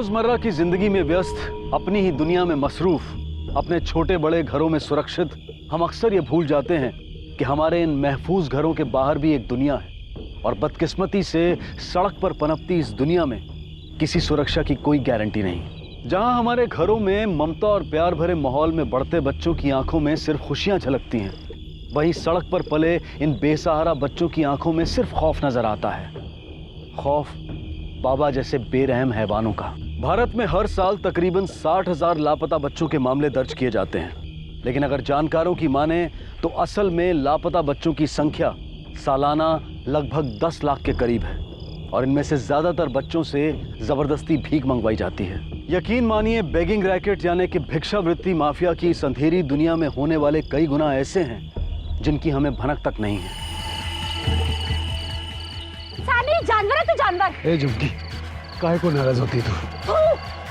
रोजमर्रा की जिंदगी में व्यस्त, अपनी ही दुनिया में मसरूफ, अपने छोटे बड़े घरों में सुरक्षित, हम अक्सर ये भूल जाते हैं कि हमारे इन महफूज घरों के बाहर भी एक दुनिया है। और बदकिस्मती से सड़क पर पनपती इस दुनिया में किसी सुरक्षा की कोई गारंटी नहीं। जहां हमारे घरों में ममता और प्यार भरे माहौल में बढ़ते बच्चों की आंखों में सिर्फ खुशियां झलकती हैं, वहीं सड़क पर पले इन बेसहारा बच्चों की आंखों में सिर्फ खौफ नजर आता है। खौफ बाबा जैसे बेरहम हैवानों का। भारत में हर साल तकरीबन 60,000 लापता बच्चों के मामले दर्ज किए जाते हैं, लेकिन अगर जानकारों की माने तो असल में लापता बच्चों की संख्या सालाना लगभग 10 लाख के करीब है और इनमें से ज्यादातर बच्चों से जबरदस्ती भीख मंगवाई जाती है। यकीन मानिए, बेगिंग रैकेट यानी कि भिक्षावृत्ति माफिया की इस अंधेरी दुनिया में होने वाले कई गुना ऐसे हैं जिनकी हमें भनक तक नहीं है। सानी, जानवर है तू, जानवर। ए झुमकी, काहे को नाराज होती तू?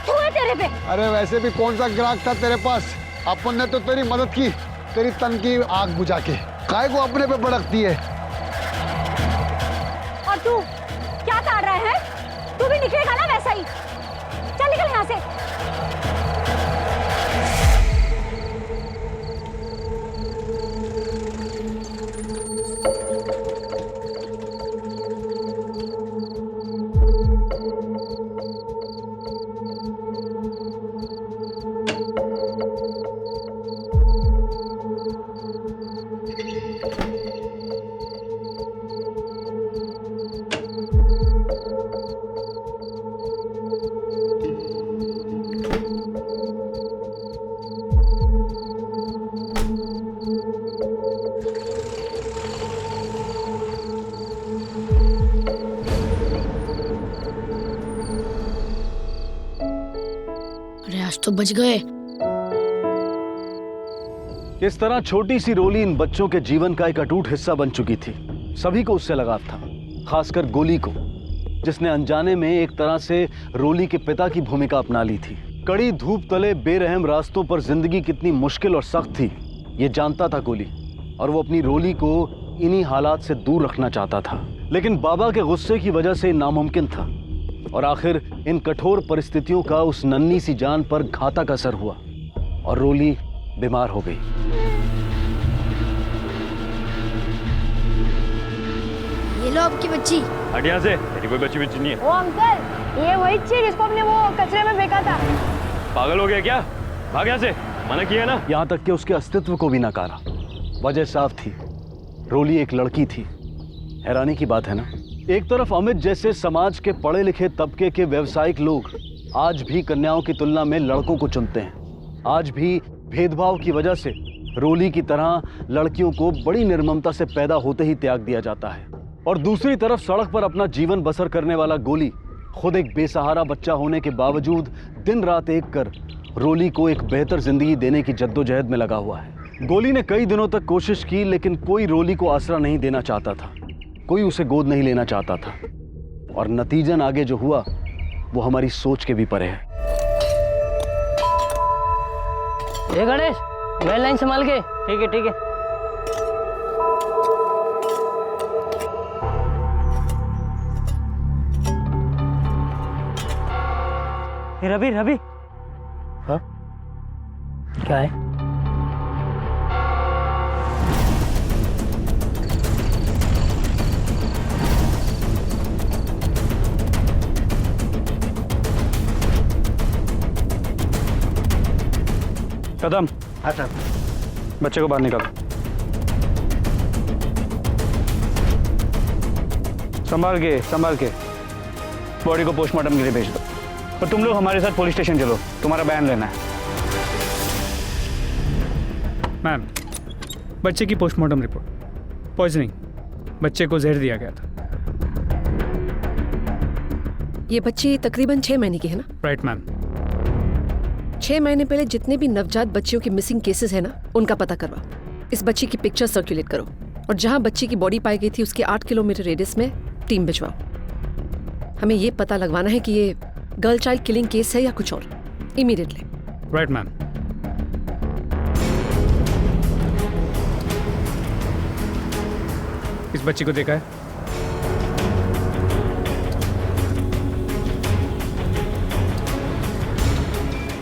तू है तेरे पे। अरे वैसे भी कौन सा ग्राहक था तेरे पास? अपन ने तो तेरी मदद की, तेरी तन की आग बुझा के। काहे को अपने पे भड़कती है? और तू क्या कर रहा है? तू भी निकलेगा ना वैसा ही। चल निकल यहाँ से। तो बच गए। इस तरह छोटी सी रोली इन बच्चों के जीवन का एक अटूट हिस्सा बन चुकी थी। सभी को उससे लगाव था, खासकर गोली को, जिसने अनजाने में एक तरह से रोली के पिता की भूमिका अपना ली थी। कड़ी धूप तले बेरहम रास्तों पर जिंदगी कितनी मुश्किल और सख्त थी, ये जानता था गोली, और वो अपनी रोली को इन्हीं हालात से दूर रखना चाहता था। लेकिन बाबा के गुस्से की वजह से नामुमकिन था और आखिर इन कठोर परिस्थितियों का उस नन्ही सी जान पर घातक असर हुआ और रोली बीमार हो गई। ये लो आपकी बच्ची। हट यहाँ से, मेरी कोई बच्ची बच्ची नहीं है। ओ अंकल, ये वही चीज जिसको हमने वो कचरे में फेंका था। पागल हो गया क्या? भाग यहाँ से, मना किया ना। यहाँ तक कि उसके अस्तित्व को भी नकारा। वजह साफ थी, रोली एक लड़की थी। हैरानी की बात है ना, एक तरफ अमित जैसे समाज के पढ़े लिखे तबके के व्यवसायिक लोग आज भी कन्याओं की तुलना में लड़कों को चुनते हैं। आज भी भेदभाव की वजह से रोली की तरह लड़कियों को बड़ी निर्ममता से पैदा होते ही त्याग दिया जाता है। और दूसरी तरफ सड़क पर अपना जीवन बसर करने वाला गोली खुद एक बेसहारा बच्चा होने के बावजूद दिन रात एक कर रोली को एक बेहतर जिंदगी देने की जद्दोजहद में लगा हुआ है। गोली ने कई दिनों तक कोशिश की, लेकिन कोई रोली को आसरा नहीं देना चाहता था, कोई उसे गोद नहीं लेना चाहता था। और नतीजन आगे जो हुआ वो हमारी सोच के भी परे है। ए गणेश, वैन लाइन संभाल के। ठीक है ठीक है। रवि रवि। हाँ क्या है? कदम। हाँ सर। बच्चे को बाहर निकालो। संभाल के बॉडी को पोस्टमार्टम के लिए भेज दो। और तुम लोग हमारे साथ पुलिस स्टेशन चलो, तुम्हारा बयान लेना है। मैम, बच्चे की पोस्टमार्टम रिपोर्ट पॉइजनिंग, बच्चे को जहर दिया गया था। ये बच्ची तकरीबन 6 महीने की है ना? Right ma'am. 6 महीने पहले जितने भी नवजात बच्चियों के मिसिंग केसेस है ना, उनका पता करवा। इस बच्ची की पिक्चर सर्कुलेट करो और जहां बच्ची की बॉडी पाई गई थी उसके 8 किलोमीटर रेडियस में टीम भिजवाओ। हमें ये पता लगवाना है कि ये गर्ल चाइल्ड किलिंग केस है या कुछ और, इमीडिएटली। Right ma'am. इस बच्ची को देखा है?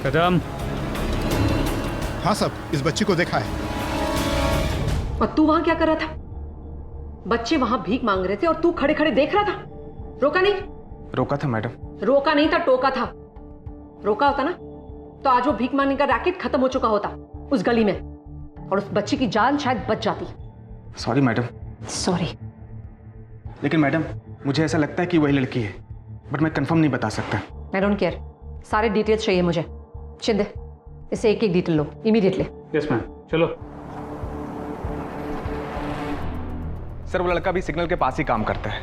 कदम। हाँ साहब, इस बच्ची को देखा है। और तू वहां क्या कर रहा था? बच्चे वहां भीख मांग रहे थे और तू खड़े खड़े देख रहा था। रोका नहीं? रोका था मैडम। रोका नहीं था, टोका था। रोका होता ना तो आज वो भीख मांगने का रैकेट खत्म हो चुका होता उस गली में, और उस बच्ची की जान शायद बच जाती। Sorry madam. सॉरी। लेकिन मैडम मुझे ऐसा लगता है कि वही लड़की है, बट मैं कंफर्म नहीं बता सकता। आई डोंट केयर, सारे डिटेल्स चाहिए मुझे। शिंदे, इसे एक एक डिटेल लो इमीडिएटली। यस मैम, चलो। सर वो लड़का भी सिग्नल के पास ही काम करता है।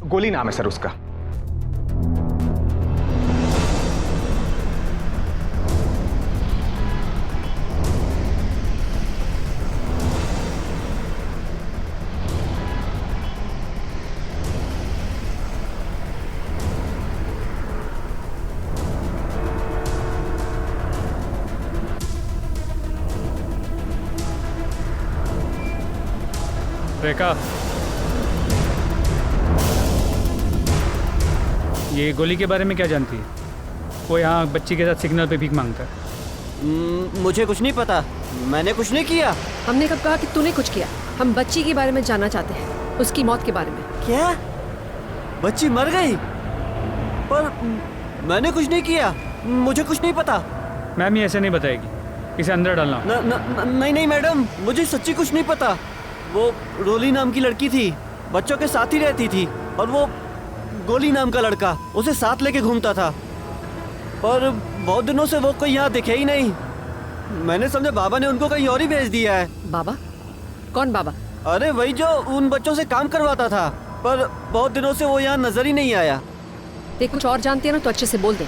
गोली नाम है सर उसका। रेखा, ये गोली के बारे में क्या जानती है? वो यहाँ बच्ची के साथ सिग्नल पे भीख मांगता है। मुझे कुछ नहीं पता, मैंने कुछ नहीं किया। हमने कब कहा कि तूने कुछ किया? हम बच्ची के बारे में जानना चाहते हैं, उसकी मौत के बारे में। क्या? बच्ची मर गई? पर मैंने कुछ नहीं किया, मुझे कुछ नहीं पता। मैम ये ऐसे नहीं बताएगी, इसे अंदर डालना। नहीं मैडम, मुझे सच्ची कुछ नहीं पता। वो रोली नाम की लड़की थी, बच्चों के साथ ही रहती थी, और वो गोली नाम का लड़का उसे साथ लेके घूमता था। पर बहुत दिनों से वो कोई यहाँ दिखे ही नहीं। मैंने समझा बाबा ने उनको कहीं और ही भेज दिया है। बाबा? कौन बाबा? अरे वही जो उन बच्चों से काम करवाता था, पर बहुत दिनों से वो यहाँ नजर ही नहीं आया। देख, कुछ और जानती है ना तो अच्छे से बोल दे,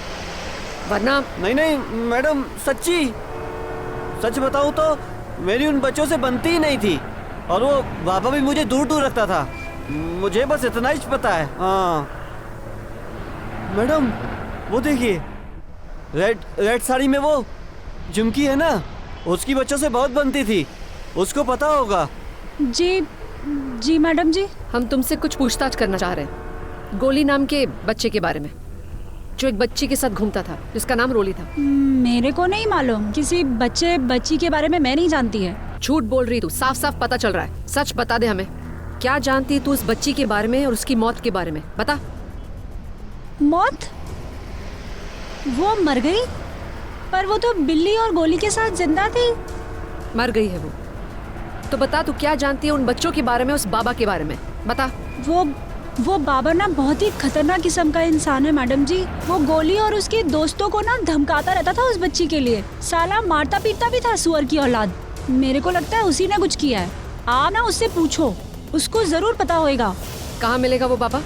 वरना। नहीं मैडम, सच्ची सच बताऊं तो मेरी उन बच्चों से बनती ही नहीं थी, और वो बाबा भी मुझे दूर दूर रखता था। मुझे बस इतना ही पता है। हाँ मैडम, वो देखिए, रेड साड़ी में वो झुमकी है ना, उसकी बच्चों से बहुत बनती थी, उसको पता होगा। जी मैडम जी। हम तुमसे कुछ पूछताछ करना चाह रहे हैं गोली नाम के बच्चे के बारे में, जो एक बच्ची के साथ घूमता था, जिसका नाम रोली था। मेरे को नहीं मालूम, किसी बच्ची के बारे में मैं नहीं जानती है। झूठ बोल रही तू, साफ साफ पता चल रहा है। सच बता दे हमें, क्या जानती है तू उस बच्ची के बारे में और उसकी मौत के बारे में? बता। मौत? वो मर गई, पर वो तो बिल्ली और गोली के साथ जिंदा थी। मर गई है वो तो बता, तू क्या जानती है उन बच्चों के बारे में, उस बाबा के बारे में? बता। वो बाबा ना बहुत ही खतरनाक किस्म का इंसान है मैडम जी। वो गोली और उसके दोस्तों को ना धमकाता रहता था उस बच्ची के लिए। साला मारता पीटता भी था, सुअर की औलाद। मेरे को लगता है उसी ने कुछ किया है। आप ना उससे पूछो, उसको जरूर पता होएगा। कहाँ मिलेगा वो बाबा?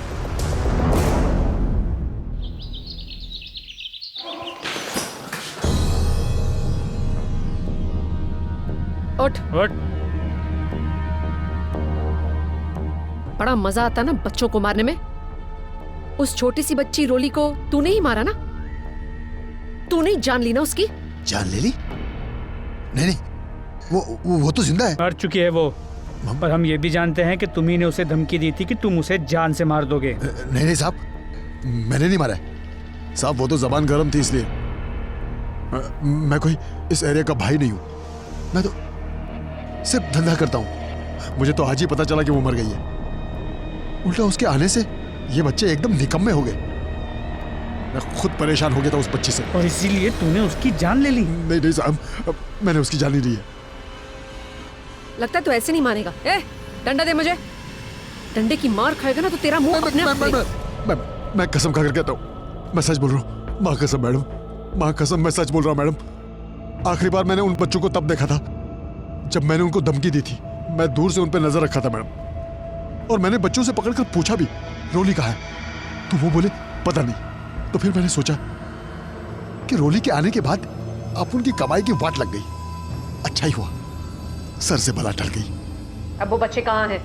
उठ। बड़ा मजा आता ना बच्चों को मारने में। उस छोटी सी बच्ची रोली को तूने ही मारा ना? तूने ही जान ली ना उसकी? जान ले ली? नहीं, वो तो जिंदा है। मर चुकी है वो, पर हम ये भी जानते हैं कि तुम्ही ने उसे धमकी दी थी कि तुम उसे जान से मार दोगे। नहीं साहब, मैंने नहीं मारा है साहब, वो तो जबान गर्म थी इसलिए। मैं कोई इस एरिया का भाई नहीं हूं, मैं तो सिर्फ धंधा करता हूं। मुझे तो आज ही पता चला कि वो मर गई है। उल्टा उसके आने से ये बच्चे एकदम निकम्मे हो गए। मैं खुद परेशान हो गया था उस बच्ची से, और इसीलिए तूने उसकी जान ले ली। नहीं साहब, मैंने उसकी जान नहीं ली है। लगता है तू ऐसे नहीं मानेगा। ए, डंडा दे मुझे। डंडे की मार खाएगा ना तो तेरा मुंह अपने आप खुलेगा। मैं कसम खाकर कहता हूँ, मैं सच बोल रहा हूँ। माँ कसम मैडम, माँ कसम, मैं सच बोल रहा हूँ मैडम। आखिरी बार मैंने उन बच्चों को तब देखा था जब मैंने उनको धमकी दी थी। मैं दूर से उन पर नजर रखा था मैडम, और मैंने बच्चों से पकड़कर पूछा भी, रोली कहाँ है? तो वो बोले पता नहीं। तो फिर मैंने सोचा कि रोली के आने के बाद अब उनकी कमाई की वाट लग गई। अच्छा ही हुआ, सर से बला टल गई। अब वो बच्चे कहाँ हैं?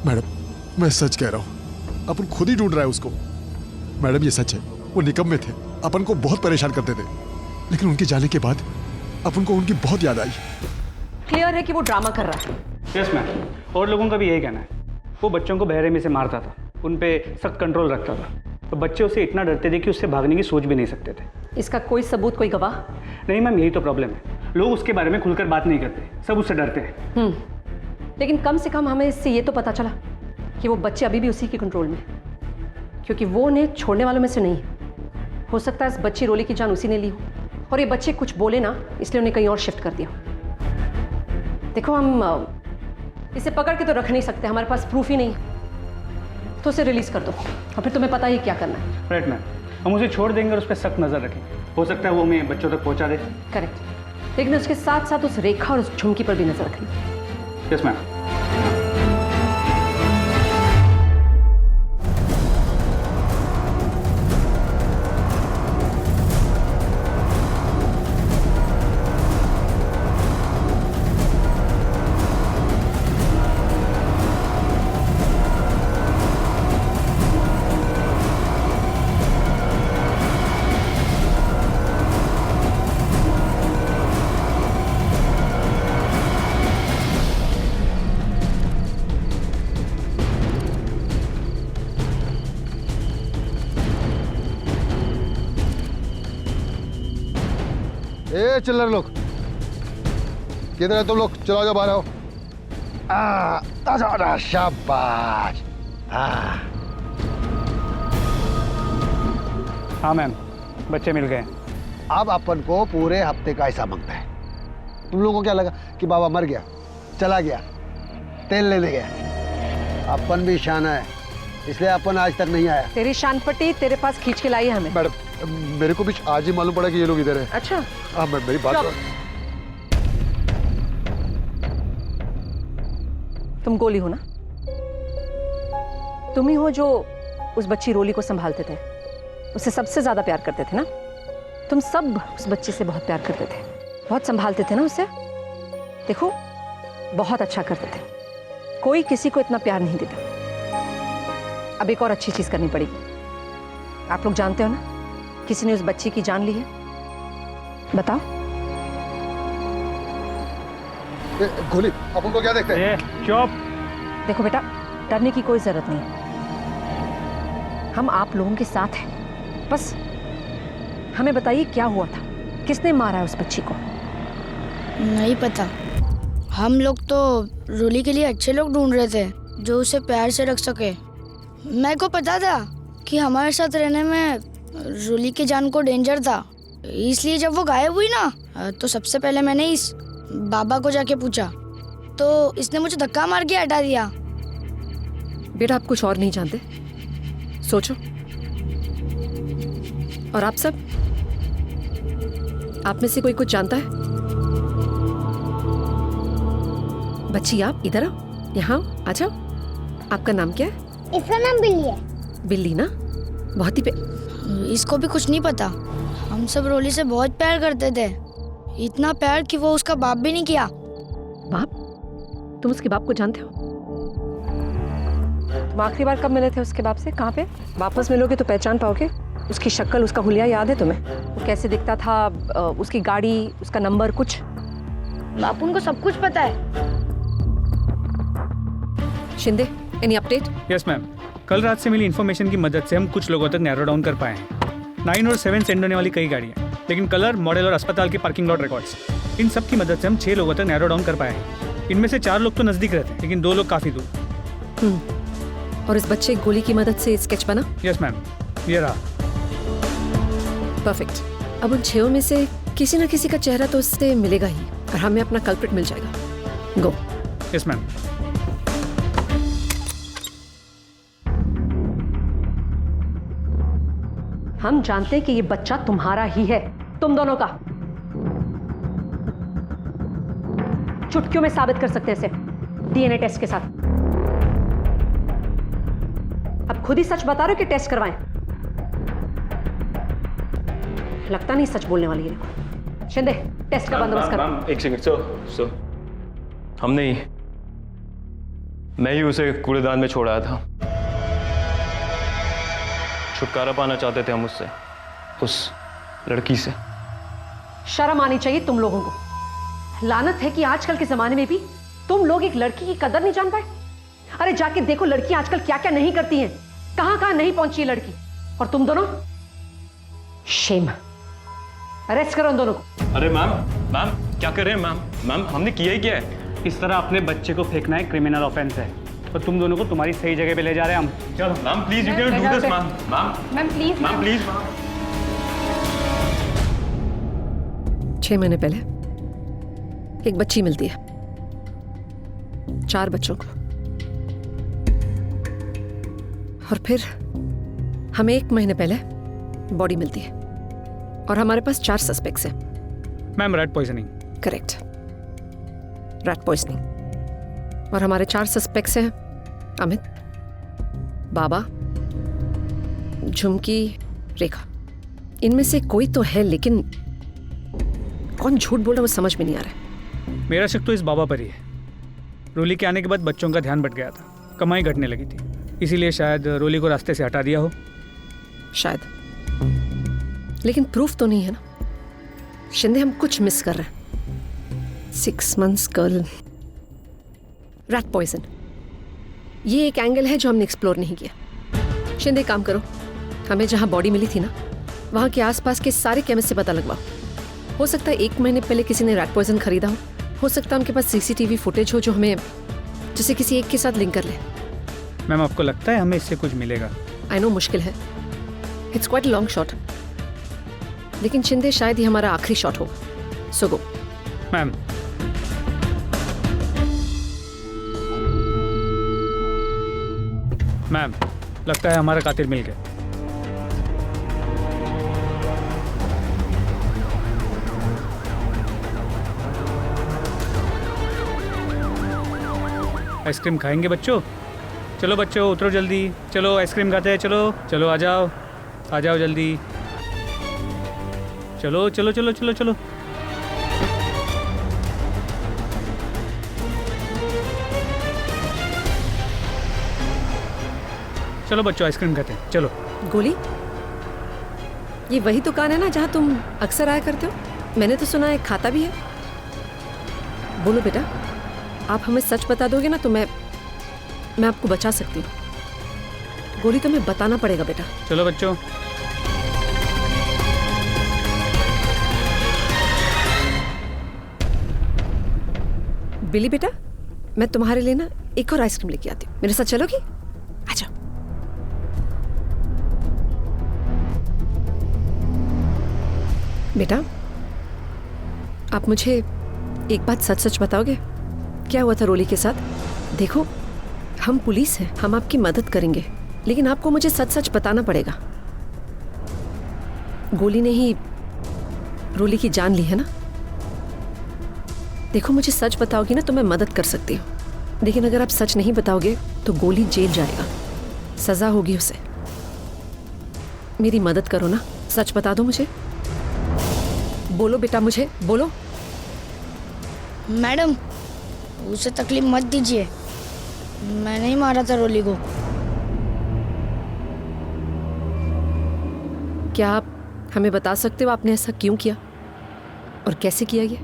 मैडम मैं सच कह रहा हूँ, अपन खुद ही ढूंढ रहा है उसको। मैडम ये सच है, वो निकम्मे थे, अपन को बहुत परेशान करते थे, लेकिन उनके जाने के बाद अपन को उनकी बहुत याद आई। क्लियर है कि वो ड्रामा कर रहा है। यस मैम, और लोगों का भी यही कहना है। वो बच्चों को बहरे में से मारता था, उन पे सख्त कंट्रोल रखता था, तो बच्चे उससे इतना डरते थे कि उससे भागने की सोच भी नहीं सकते थे। इसका कोई सबूत, कोई गवाह? नहीं मैम, यही तो प्रॉब्लम है, लोग उसके बारे में खुलकर बात नहीं करते, सब उससे डरते हैं। लेकिन कम से कम हमें इससे ये तो पता चला कि वो बच्चे अभी भी उसी के कंट्रोल में, क्योंकि वो उन्हें छोड़ने वालों में से नहीं है। हो सकता है इस बच्ची रोली की जान उसी ने ली हो, और ये बच्चे कुछ बोले ना, इसलिए उन्हें कहीं और शिफ्ट कर दिया। देखो, हम इसे पकड़ के तो रख नहीं सकते, हमारे पास प्रूफ ही नहीं है, तो उसे रिलीज कर दो और फिर तुम्हें पता ही क्या करना है। राइट मैम, हम उसे छोड़ देंगे और उस पर सख्त नजर रखेंगे, हो सकता है वो हमें बच्चों तक पहुंचा दे। करेक्ट, लेकिन उसके साथ साथ उस रेखा और उस झुमकी पर भी नजर रखनी। Yes ma'am. ए चिल्लर लोग, किधर है तुम लोग? चलो जाओ, बाहर आओ। शाबाश। हाँ मैम, बच्चे मिल गए। अब अपन को पूरे हफ्ते का हिसाब मांगता है। तुम लोगों को क्या लगा कि बाबा मर गया, चला गया, तेल लेने गया? अपन भी शाना है, इसलिए अपन आज तक नहीं आया। तेरी शान पट्टी तेरे पास खींच के लाई है हमें। मैडम, मेरे को भी आज ही मालूम पड़ा कि ये लोग इधर है। अच्छा, हाँ मैडम, मेरी बात। तुम गोली हो ना? तुम ही हो जो उस बच्ची रोली को संभालते थे, उससे सबसे ज्यादा प्यार करते थे ना? तुम सब उस बच्ची से बहुत प्यार करते थे, बहुत संभालते थे ना उसे। देखो, बहुत अच्छा करते थे, कोई किसी को इतना प्यार नहीं देता। अब एक और अच्छी चीज करनी पड़ेगी। आप लोग जानते हो ना, किसी ने उस बच्ची की जान ली है। बताओ। गोली, अपन को क्या देखते हैं? चुप। देखो बेटा, डरने की कोई जरूरत नहीं है, हम आप लोगों के साथ हैं। बस हमें बताइए क्या हुआ था, किसने मारा है उस बच्ची को? नहीं पता, हम लोग तो रोली के लिए अच्छे लोग ढूंढ रहे थे जो उसे प्यार से रख सके। मेरे को पता था कि हमारे साथ रहने में रोली की जान को डेंजर था, इसलिए जब वो गायब हुई ना, तो सबसे पहले मैंने इस बाबा को जाके पूछा, तो इसने मुझे धक्का मार के हटा दिया। बेटा, आप कुछ और नहीं जानते, सोचो। और आप सब, आप में से कोई कुछ जानता है? बच्ची, आप इधर आओ, यहाँ आ जाओ। आपका नाम क्या है? इसका नाम बिल्ली है। बिल्ली ना? बहुत ही इसको भी कुछ नहीं पता। हम सब रोली से बहुत प्यार करते थे, इतना प्यार कि वो उसका बाप भी नहीं किया। बाप? तुम उसके बाप को जानते हो? तुम आखिरी बार कब मिले थे उसके बाप से? कहाँ पे? वापस मिलोगे तो पहचान पाओगे। उसकी शक्ल, उसका हुलिया याद है तुम्हें? वो कैसे दिखता था, उसकी गाड़ी, उसका नंबर, कुछ? बापू उनको सब कुछ पता है। Shinde, any update? Yes ma'am, कल रात से मिली इन्फॉर्मेशन की मदद से हम कुछ लोगों तक नैरो डाउन कर पाए हैं। 9 और 7 सेंड होने वाली कई गाड़ियाँ, लेकिन कलर, मॉडल और अस्पताल के पार्किंग लॉट रिकॉर्ड्स, इन सब की मदद से हम 6 लोगों तक नैरो डाउन कर पाए हैं। इनमें से 4 लोग तो नजदीक रहते हैं, लेकिन 2 लोग काफी दूर। और इस बच्चे गोली की मदद से स्केच बना? यस मैम, ये रहा। परफेक्ट। अब उन 6 में से किसी न किसी का चेहरा तो उससे मिलेगा ही, और हमें अपना कल्प्रिट मिल जाएगा। गो। Yes ma'am. हम जानते हैं कि ये बच्चा तुम्हारा ही है, तुम दोनों का। चुटकियों में साबित कर सकते हैं इसे डीएनए टेस्ट के साथ। अब खुद ही सच बता रहे हो कि टेस्ट करवाएं? लगता नहीं सच बोलने वाली है। देखो शिंदे, टेस्ट का बंदोबस्त करो। एक सेकंड। सो हमने ही, मैं ही उसे कूड़ेदान में छोड़ाया था। छुटकारा पाना चाहते थे हम उससे, उस लड़की से। शर्म आनी चाहिए तुम लोगों को। लानत है कि आजकल के जमाने में भी तुम लोग एक लड़की की कदर नहीं जान पाए। अरे जाके देखो लड़की आजकल क्या क्या नहीं करती हैं, कहां कहां नहीं पहुंची है लड़की। और तुम दोनों, शेम, अरेस्ट करो उन दोनों को। अरे मैम, मैम क्या कर रहे हैं मैम? मैम हमने किया ही क्या है? इस तरह अपने बच्चे को फेंकना एक क्रिमिनल ऑफेंस है और तुम दोनों को तुम्हारी सही जगह पे ले जा रहे हैं हम। चलो ma'am please you can do this ma'am. Ma'am please ma'am please. 6 महीने पहले एक बच्ची मिलती है, 4 बच्चों को, और फिर हमें 1 महीने पहले बॉडी मिलती है और हमारे पास 4 सस्पेक्ट्स हैं। Ma'am rat poisoning. Correct, rat poisoning. और हमारे 4 सस्पेक्ट्स हैं अमित, बाबा, झुमकी, रेखा। इनमें से कोई तो है, लेकिन कौन झूठ बोल रहा है वो समझ में नहीं आ रहा है। मेरा शक तो इस बाबा पर ही है। रोली के आने के बाद बच्चों का ध्यान भट गया था, कमाई घटने लगी थी, इसीलिए शायद रोली को रास्ते से हटा दिया हो। शायद, लेकिन प्रूफ तो नहीं है ना। शिंदे, हम कुछ मिस कर रहे हैं। 6 months गर्ल, रैट पॉइजन, ये एक एंगल है जो हमने एक्सप्लोर नहीं किया। शिंदे काम करो, हमें जहां बॉडी मिली थी ना, वहां के आसपास के सारे केमिस्ट से पता लगवाओ। हो सकता है 1 महीने पहले किसी ने रैट पॉइजन खरीदा हो सकता है उनके पास CCTV फुटेज हो जो हमें जिसे किसी एक के साथ लिंक कर ले। मैम आपको लगता है हमें इससे कुछ मिलेगा? आई नो मुश्किल है, इट्स क्वाइट लॉन्ग शॉट, लेकिन शिंदे शायद ये हमारा आखिरी शॉट हो। सो गो। मैम मैम लगता है हमारा कातिल मिल गया। आइसक्रीम खाएंगे बच्चों? चलो बच्चों उतरो जल्दी, चलो आइसक्रीम खाते हैं। चलो चलो आ जाओ जल्दी, चलो चलो चलो चलो चलो। चलो बच्चों आइसक्रीम खाते हैं, चलो। गोली, ये वही दुकान है ना जहाँ तुम अक्सर आया करते हो? मैंने तो सुना है खाता भी है। बोलो बेटा, आप हमें सच बता दोगे ना तो मैं आपको बचा सकती हूँ। गोली तुम्हें बताना पड़ेगा बेटा। चलो बच्चों। बिली बेटा, मैं तुम्हारे लिए ना एक और आइसक्रीम लेके आती हूँ, मेरे साथ चलोगी? आ जाओ। बेटा, आप मुझे एक बात सच सच बताओगे? क्या हुआ था रोली के साथ? देखो, हम पुलिस हैं, हम आपकी मदद करेंगे, लेकिन आपको मुझे सच सच बताना पड़ेगा। गोली ने ही रोली की जान ली है ना? देखो, मुझे सच बताओगी ना तो मैं मदद कर सकती हूँ, लेकिन अगर आप सच नहीं बताओगे तो गोली जेल जाएगा, सजा होगी उसे। मेरी मदद करो ना, सच बता दो मुझे। बोलो बेटा, मुझे बोलो। मैडम, उसे तकलीफ मत दीजिए, मैंने ही मारा था रोली को। क्या आप हमें बता सकते हो आपने ऐसा क्यों किया और कैसे किया ये?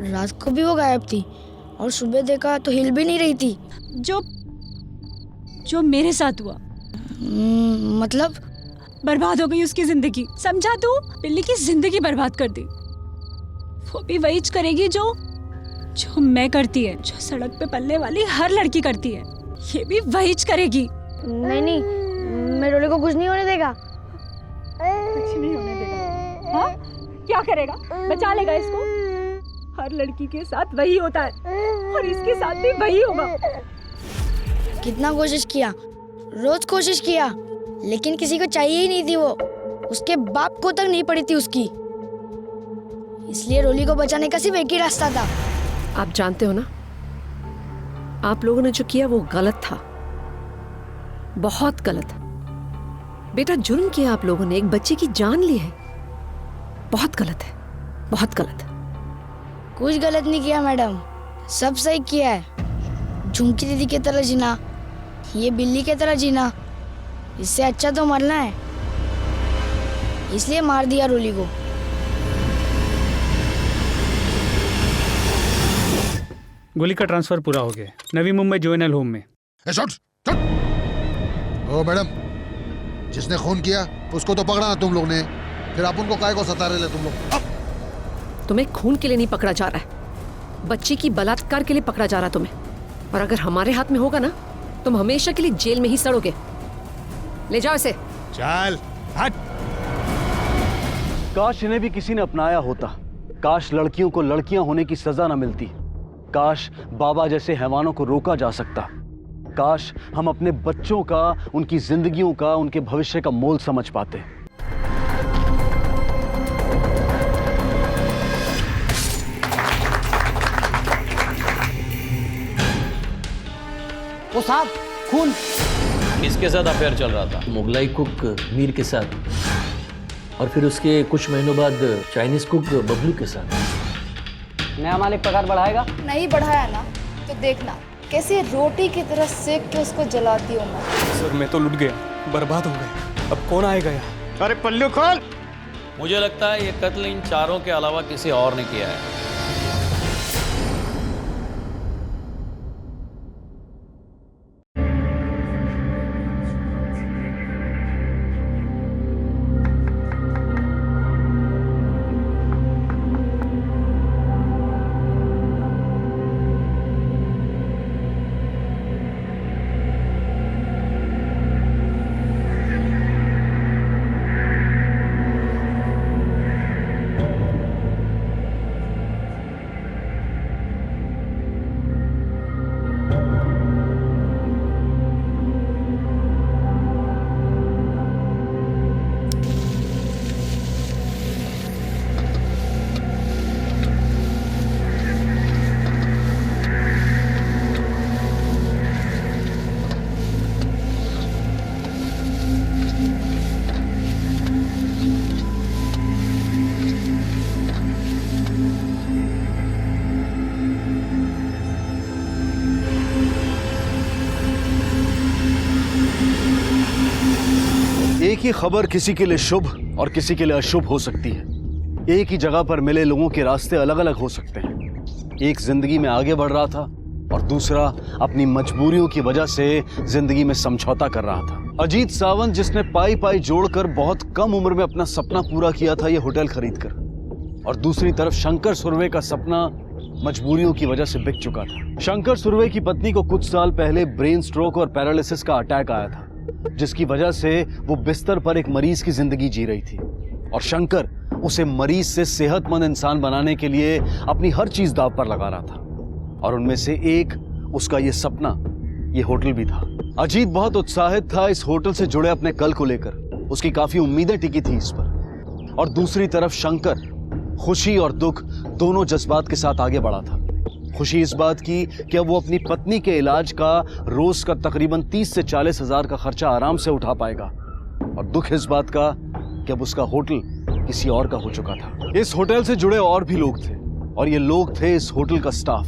रात को भी वो गायब थी और सुबह देखा तो हिल भी नहीं रही थी। जो मेरे साथ हुआ, मतलब बर्बाद हो गई उसकी जिंदगी, समझा? तू बिल्ली की जिंदगी बर्बाद कर दी। वो भी वही करेगी जो मैं करती है, जो सड़क पे पलने वाली हर लड़की करती है, ये भी वही करेगी। नहीं, मैं रोली को कुछ नहीं होने देगा। कुछ नहीं होने देगा? हाँ? क्या करेगा? बचा लेगा इसको? हर लड़की के साथ वही होता है और इसके साथ भी वही होगा। कितना कोशिश किया, रोज कोशिश किया, लेकिन किसी को चाहिए ही नहीं थी वो। उसके बाप को तक नहीं पड़ी थी उसकी, इसलिए रोली को बचाने का सिर्फ एक ही रास्ता था। आप जानते हो ना, आप लोगों ने जो किया वो गलत था, बहुत गलत। बेटा, जुर्म किया आप लोगों ने, एक बच्चे की जान ली है, बहुत गलत है, बहुत गलत। कुछ गलत नहीं किया मैडम, सब सही किया है। झुमकी दीदी की तरह जीना, ये बिल्ली की तरह जीना, इससे अच्छा तो मरना है, इसलिए मार दिया रोली को। गोली का ट्रांसफर पूरा हो गया, नवी मुंबई जुवेनाइल होम में। ओ मैडम, जिसने खून किया उसको तो पकड़ा ना तुम लोग ने, फिर आप उनको काय को सता रहे तुम लोग? अब तुम्हें खून के लिए नहीं पकड़ा जा रहा है, बच्ची की बलात्कार के लिए पकड़ा जा रहा है तुम्हें। और अगर हमारे हाथ में होगा ना, तुम हमेशा के लिए जेल में ही सड़ोगे। ले जाओ इसे। चल हट। काश इन्हें भी किसी ने अपनाया होता। काश लड़कियों को लड़कियां होने की सजा न मिलती। काश बाबा जैसे हैवानों को रोका जा सकता। काश हम अपने बच्चों का, उनकी जिंदगियों का, उनके भविष्य का मोल समझ पाते। वो साहब, खून। किसके साथ अफेयर चल रहा था? मुगलाई कुक मीर के साथ, और फिर उसके कुछ महीनों बाद चाइनीज कुक बबलू के साथ। नया मालिक पगार बढ़ाएगा? नहीं बढ़ाया ना तो देखना कैसे रोटी की तरह सेक के उसको जलाती हूँ मैं। सर मैं तो लुट गया, बर्बाद हो गया। अब कौन आएगा यहाँ? अरे पल्लू खोल। मुझे लगता है ये कत्ल इन चारों के अलावा किसी और ने किया है। एक ही खबर किसी के लिए शुभ और किसी के लिए अशुभ हो सकती है। एक ही जगह पर मिले लोगों के रास्ते अलग अलग हो सकते हैं। एक जिंदगी में आगे बढ़ रहा था और दूसरा अपनी मजबूरियों की वजह से जिंदगी में समझौता कर रहा था। अजीत सावंत, जिसने पाई पाई जोड़कर बहुत कम उम्र में अपना सपना पूरा किया था, ये होटल खरीदकर, और दूसरी तरफ शंकर सुर्वे का सपना मजबूरियों की वजह से बिक चुका था। शंकर सुर्वे की पत्नी को कुछ साल पहले ब्रेन स्ट्रोक और पैरालिसिस का अटैक आया था, जिसकी वजह से वो बिस्तर पर एक मरीज की जिंदगी जी रही थी, और शंकर उसे मरीज से सेहतमंद इंसान बनाने के लिए अपनी हर चीज दांव पर लगा रहा था, और उनमें से एक उसका ये सपना, ये होटल भी था। अजीत बहुत उत्साहित था इस होटल से जुड़े अपने कल को लेकर, उसकी काफी उम्मीदें टिकी थी इस पर। और दूसरी तरफ शंकर खुशी और दुख दोनों जज्बात के साथ आगे बढ़ा था। खुशी इस बात की कि अब वो अपनी पत्नी के इलाज का रोज का तकरीबन 30 से 40 हजार का खर्चा आराम से उठा पाएगा, और दुख इस बात का कि अब उसका होटल किसी और का हो चुका था। इस होटल से जुड़े और भी लोग थे, और ये लोग थे इस होटल का स्टाफ,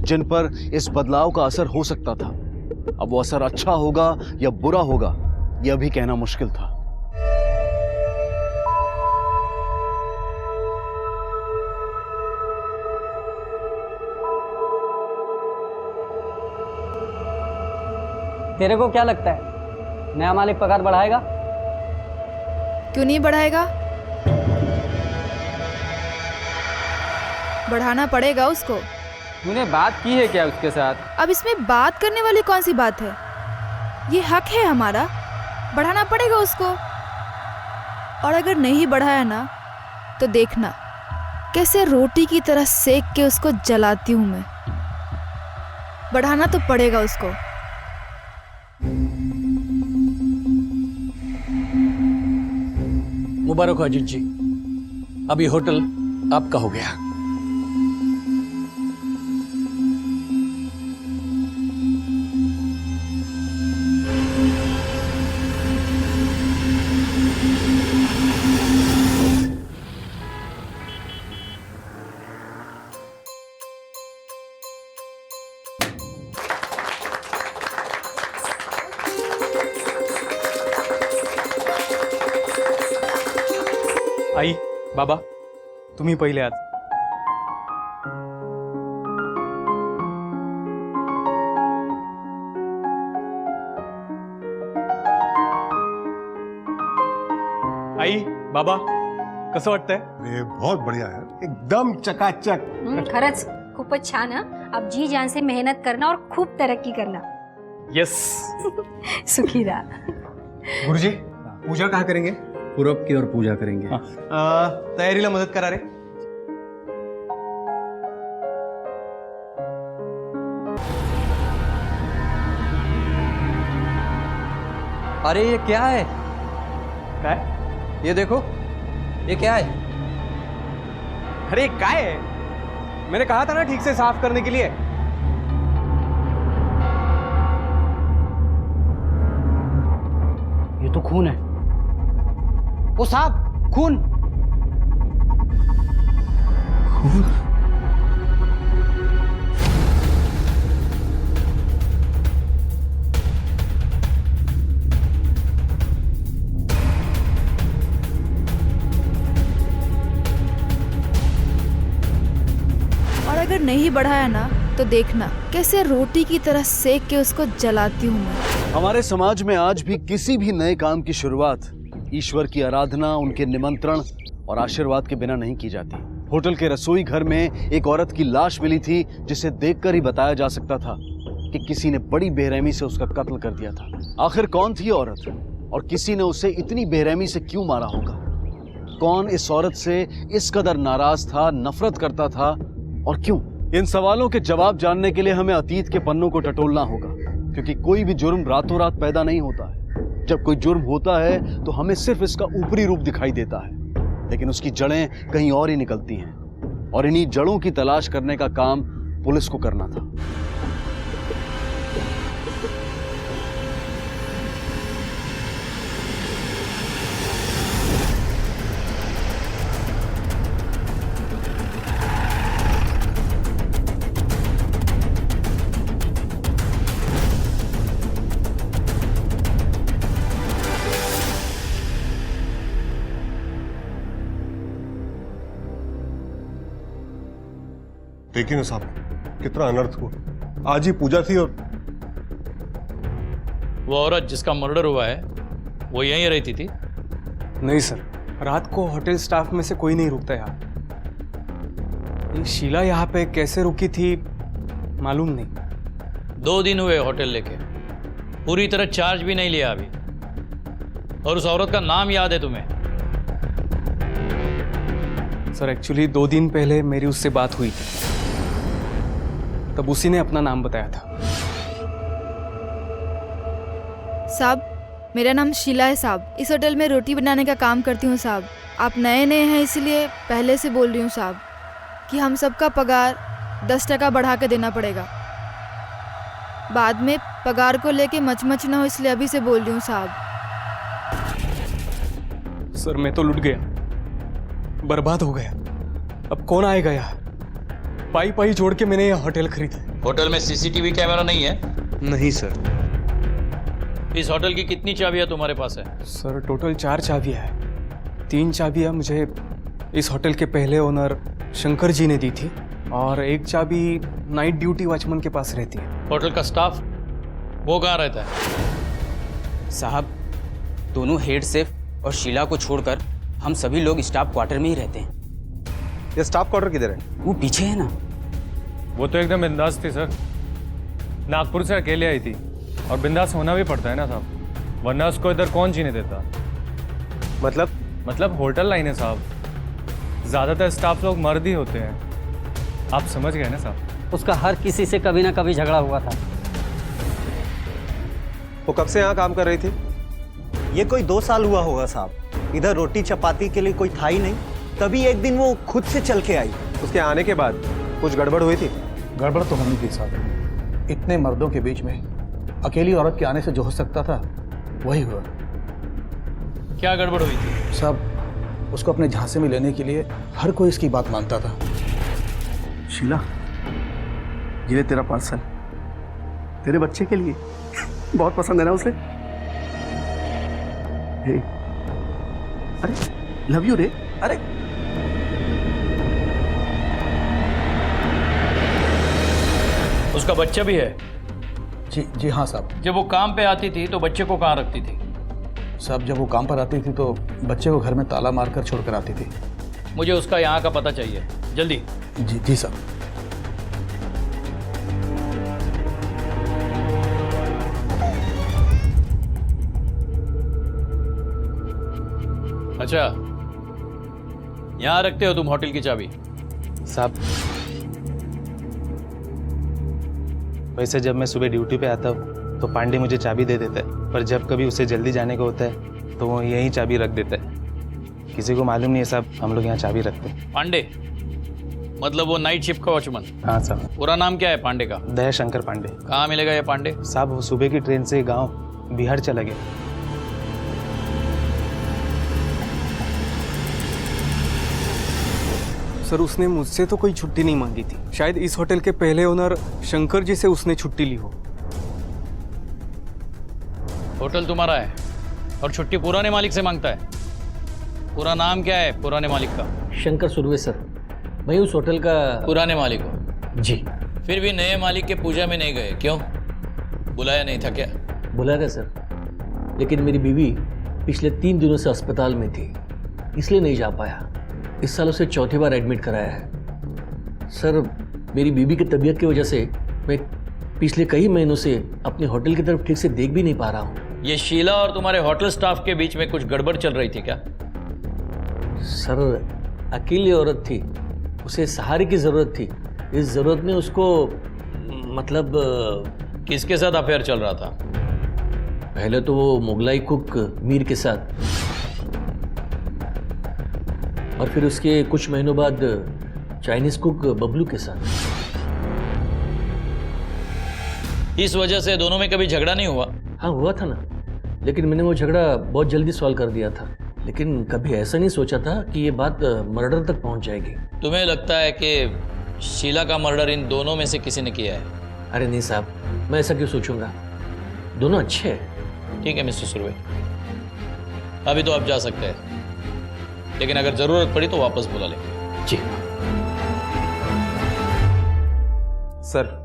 जिन पर इस बदलाव का असर हो सकता था। अब वो असर अच्छा होगा या बुरा होगा, यह भी कहना मुश्किल था। तेरे को क्या लगता है, नया मालिक पगार बढ़ाएगा? क्यों नहीं बढ़ाएगा? बढ़ाना पड़ेगा उसको। तूने बात की है क्या उसके साथ? अब इसमें बात करने वाली कौन सी बात है? ये हक है हमारा, बढ़ाना पड़ेगा उसको। और अगर नहीं बढ़ाया ना तो देखना कैसे रोटी की तरह सेक के उसको जलाती हूँ मैं। बढ़ाना तो पड़ेगा उसको। मुबारक हो अजीत जी, अब ये होटल आपका हो गया। आई, बाबा, तुम्ही पहिले आज। आई, बाबा, कसं वाटतंय? अरे बहुत बढ़िया यार, एकदम चकाचक. खरंच खूपच छान. अब जी जान से मेहनत करना और खूप तरक्की करना. यस. सुखी रहा. गुरुजी, पूजा कहाँ करेंगे? पूरब की ओर पूजा करेंगे. तयारीला मदत करा रे. अरे ये क्या है? क्या है? ये देखो, ये क्या है? अरे क्या है? मैंने कहा था ना ठीक से साफ करने के लिए. ये तो खून है. ओ साहब, खून. और अगर नहीं बढ़ाया ना तो देखना कैसे रोटी की तरह सेक के उसको जलाती हूँ मैं. हमारे समाज में आज भी किसी भी नए काम की शुरुआत ईश्वर की आराधना, उनके निमंत्रण और आशीर्वाद के बिना नहीं की जाती. होटल के रसोई घर में एक औरत की लाश मिली थी जिसे देखकर ही बताया जा सकता था कि किसी ने बड़ी बेरहमी से उसका कत्ल कर दिया था. आखिर कौन थी औरत और किसी ने उसे इतनी बेरहमी से क्यों मारा होगा? कौन इस औरत से इस कदर नाराज था, नफरत करता था और क्यों? इन सवालों के जवाब जानने के लिए हमें अतीत के पन्नों को टटोलना होगा, क्योंकि कोई भी जुर्म रातों रात पैदा नहीं होता है. जब कोई जुर्म होता है तो हमें सिर्फ इसका ऊपरी रूप दिखाई देता है, लेकिन उसकी जड़ें कहीं और ही निकलती हैं. और इन्हीं जड़ों की तलाश करने का काम पुलिस को करना था. देखिए ना साहब, कितना अनर्थ हुआ. आज ही पूजा थी और वो औरत जिसका मर्डर हुआ है वो यहीं रहती थी? नहीं सर, रात को होटल स्टाफ में से कोई नहीं रुकता यहाँ. ये शीला यहाँ पे कैसे रुकी थी मालूम नहीं. 2 दिन हुए होटल लेके, पूरी तरह चार्ज भी नहीं लिया अभी. और उस औरत का नाम याद है तुम्हें? सर एक्चुअली 2 दिन पहले मेरी उससे बात हुई थी, तब उसी ने अपना नाम बताया था. साहब, मेरा नाम शीला है साहब. इस होटल में रोटी बनाने का काम करती हूँ साहब. आप नए नए हैं इसलिए पहले से बोल रही हूँ साहब कि हम सबका पगार 10% बढ़ा के देना पड़ेगा. बाद में पगार को लेके मचमच ना हो, इसलिए अभी से बोल रही हूँ साहब. सर मैं तो लुट गया, बर्बाद हो गया. अब कौन आएगा यहाँ? पाई पाई जोड़ के मैंने यह होटल खरीदा. होटल में सीसीटीवी कैमरा नहीं है? नहीं सर. इस होटल की कितनी चाबियां तुम्हारे पास है? सर टोटल 4 चाबियां है. 3 चाबियां मुझे इस होटल के पहले ओनर शंकर जी ने दी थी और 1 चाबी नाइट ड्यूटी वॉचमैन के पास रहती है. होटल का स्टाफ वो कहाँ रहता है? साहब, दोनों हेड शेफ और शीला को छोड़कर हम सभी लोग स्टाफ क्वार्टर में ही रहते हैं. ये स्टाफ क्वार्टर किधर है? वो पीछे है ना. वो तो एकदम बिंदास थी सर. नागपुर से अकेले आई थी और बिंदास होना भी पड़ता है ना साहब, वरना उसको इधर कौन जीने देता. मतलब होटल लाइन है साहब, ज्यादातर स्टाफ लोग मर्द ही होते हैं. आप समझ गए ना साहब. उसका हर किसी से कभी ना कभी झगड़ा हुआ था. वो कब से यहाँ काम कर रही थी? ये कोई 2 साल हुआ होगा साहब. इधर रोटी चपाती के लिए कोई था ही नहीं, तभी एक दिन वो खुद से चल के आई. उसके आने के बाद कुछ गड़बड़ हुई थी? गड़बड़ तो होनी थी साहब. इतने मर्दों के बीच में अकेली औरत के आने से जो हो सकता था वही हुआ. क्या गड़बड़ हुई थी? साहब, उसको अपने झांसे में लेने के लिए हर कोई इसकी बात मानता था. शीला, ये ले तेरा पार्सल, तेरे बच्चे के लिए. बहुत पसंद है ना उसे? अरे लव यू रे. अरे उसका बच्चा भी है? जी हाँ साहब. जब वो काम पे आती थी तो बच्चे को कहाँ रखती थी? साहब जब वो काम पर आती थी तो बच्चे को घर में ताला मारकर छोड़कर आती थी। मुझे उसका यहाँ का पता चाहिए, जल्दी। जी जी साहब। अच्छा, यहाँ रखते हो तुम होटल की चाबी? साहब वैसे जब मैं सुबह ड्यूटी पे आता हूँ तो पांडे मुझे चाबी दे देता है, पर जब कभी उसे जल्दी जाने को होता है तो वो यहीं चाबी रख देता है। किसी को मालूम नहीं है साहब, हम लोग यहाँ चाबी रखते हैं। पांडे मतलब वो नाइट शिफ्ट का वॉचमैन? हाँ साहब। पूरा नाम क्या है पांडे का? दयाशंकर पांडे। कहाँ मिलेगा ये पांडे? साहब वो सुबह की ट्रेन से गाँव बिहार चला गया। सर उसने मुझसे तो कोई छुट्टी नहीं मांगी थी, शायद इस होटल के पहले ओनर शंकर जी से उसने छुट्टी ली हो। होटल तुम्हारा है और छुट्टी पुराने मालिक से मांगता है। पूरा नाम क्या है पुराने मालिक का? शंकर सुरवे सर, मैं उस होटल का पुराने मालिक हो? जी। फिर भी नए मालिक के पूजा में नहीं गए, क्यों? बुलाया नहीं था क्या? बुलाया था सर, लेकिन मेरी बीवी पिछले 3 दिनों से अस्पताल में थी, इसलिए नहीं जा पाया। इस साल उसे 4थी बार एडमिट कराया है। सर मेरी बीवी की तबीयत की वजह से मैं पिछले कई महीनों से अपने होटल की तरफ ठीक से देख भी नहीं पा रहा हूँ। ये शीला और तुम्हारे होटल स्टाफ के बीच में कुछ गड़बड़ चल रही थी क्या? सर अकेली औरत थी, उसे सहारे की ज़रूरत थी। इस ज़रूरत ने उसको मतलब किसके साथ अफेयर चल रहा था? पहले तो वो मुगलाई कुक मीर के साथ, और फिर उसके कुछ महीनों बाद चाइनीज कुक बबलू के साथ। इस वजह से दोनों में कभी झगड़ा नहीं हुआ? हाँ हुआ था ना, लेकिन मैंने वो झगड़ा बहुत जल्दी सॉल्व कर दिया था। लेकिन कभी ऐसा नहीं सोचा था कि ये बात मर्डर तक पहुंच जाएगी। तुम्हें लगता है कि शीला का मर्डर इन दोनों में से किसी ने किया है? अरे नहीं साहब, मैं ऐसा क्यों सोचूंगा, दोनों अच्छे हैं। ठीक है मिस्टर सुरवे, अभी तो आप जा सकते हैं, लेकिन अगर जरूरत पड़ी तो वापस बुला लेंगे। जी सर,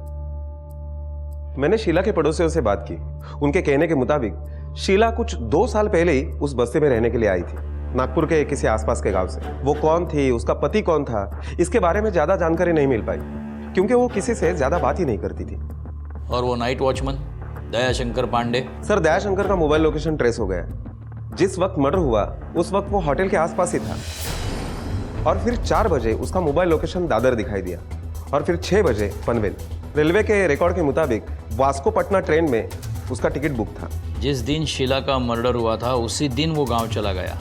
मैंने शीला के पड़ोसियों से बात की। उनके कहने के मुताबिक शीला कुछ 2 साल पहले ही उस बस्ती में रहने के लिए आई थी, नागपुर के किसी आसपास के गांव से। वो कौन थी, उसका पति कौन था, इसके बारे में ज्यादा जानकारी नहीं मिल पाई, क्योंकि वो किसी से ज्यादा बात ही नहीं करती थी। और वो night watchman Dayashankar Pandey? Sir Dayashankar का मोबाइल लोकेशन ट्रेस हो गया। जिस वक्त मर्डर हुआ उस वक्त वो होटल के आसपास ही था, और फिर 4 बजे उसका मोबाइल लोकेशन दादर दिखाई दिया, और फिर 6 बजे पनवेल। रेलवे के रिकॉर्ड के मुताबिक वास्को पटना ट्रेन में उसका टिकट बुक था। जिस दिन शीला का मर्डर हुआ था उसी दिन वो गांव चला गया।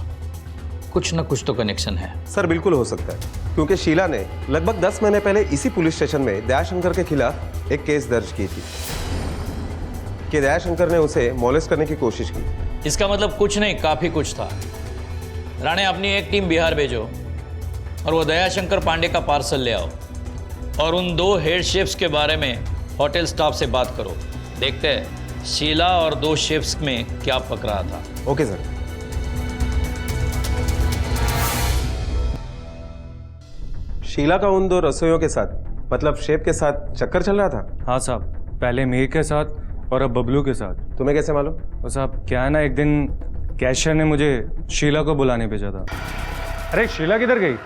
कुछ न कुछ तो कनेक्शन है। सर बिल्कुल हो सकता है, क्योंकि शीला ने लगभग 10 महीने पहले इसी पुलिस स्टेशन में दयाशंकर के खिलाफ एक केस दर्ज की थी कि दयाशंकर ने उसे मॉलेस्ट करने की कोशिश की। इसका मतलब कुछ नहीं, काफी कुछ था। राणे, अपनी एक टीम बिहार भेजो और वो दयाशंकर पांडे का पार्सल ले आओ, और उन 2 हेड शेफ्स के बारे में होटल स्टाफ से बात करो। देखते हैं शीला और 2 शेफ्स में क्या पक रहा था। Okay sir. शीला का उन 2 रसोइयों के साथ, मतलब शेफ के साथ चक्कर चल रहा था? हाँ साहब, पहले मीर के साथ और अब बबलू के साथ। तुम्हें कैसे मालूम? तो साहब क्या है ना, एक दिन कैशियर ने मुझे शीला को बुलाने भेजा था। अरे शीला किधर गई?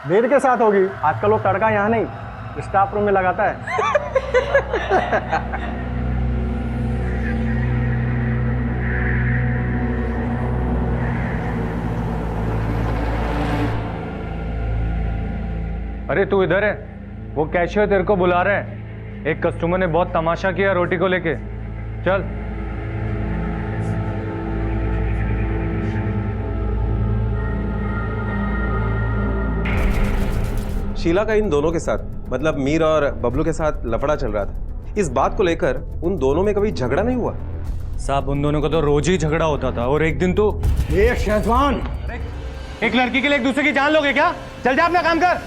मीर के साथ होगी, आजकल वो तड़का यहाँ नहीं स्टाफ रूम में लगाता है। अरे तू इधर है, वो कैशियर तेरे को बुला रहे हैं। एक कस्टमर ने बहुत तमाशा किया रोटी को लेके, चल। शीला का इन दोनों के साथ, मतलब मीर और बबलू के साथ लफड़ा चल रहा था। इस बात को लेकर उन दोनों में कभी झगड़ा नहीं हुआ? साहब उन दोनों का तो रोज ही झगड़ा होता था, और एक दिन तो ये शेजवान, एक लड़की के लिए एक दूसरे की जान लोगे क्या? चल जा अपना काम कर।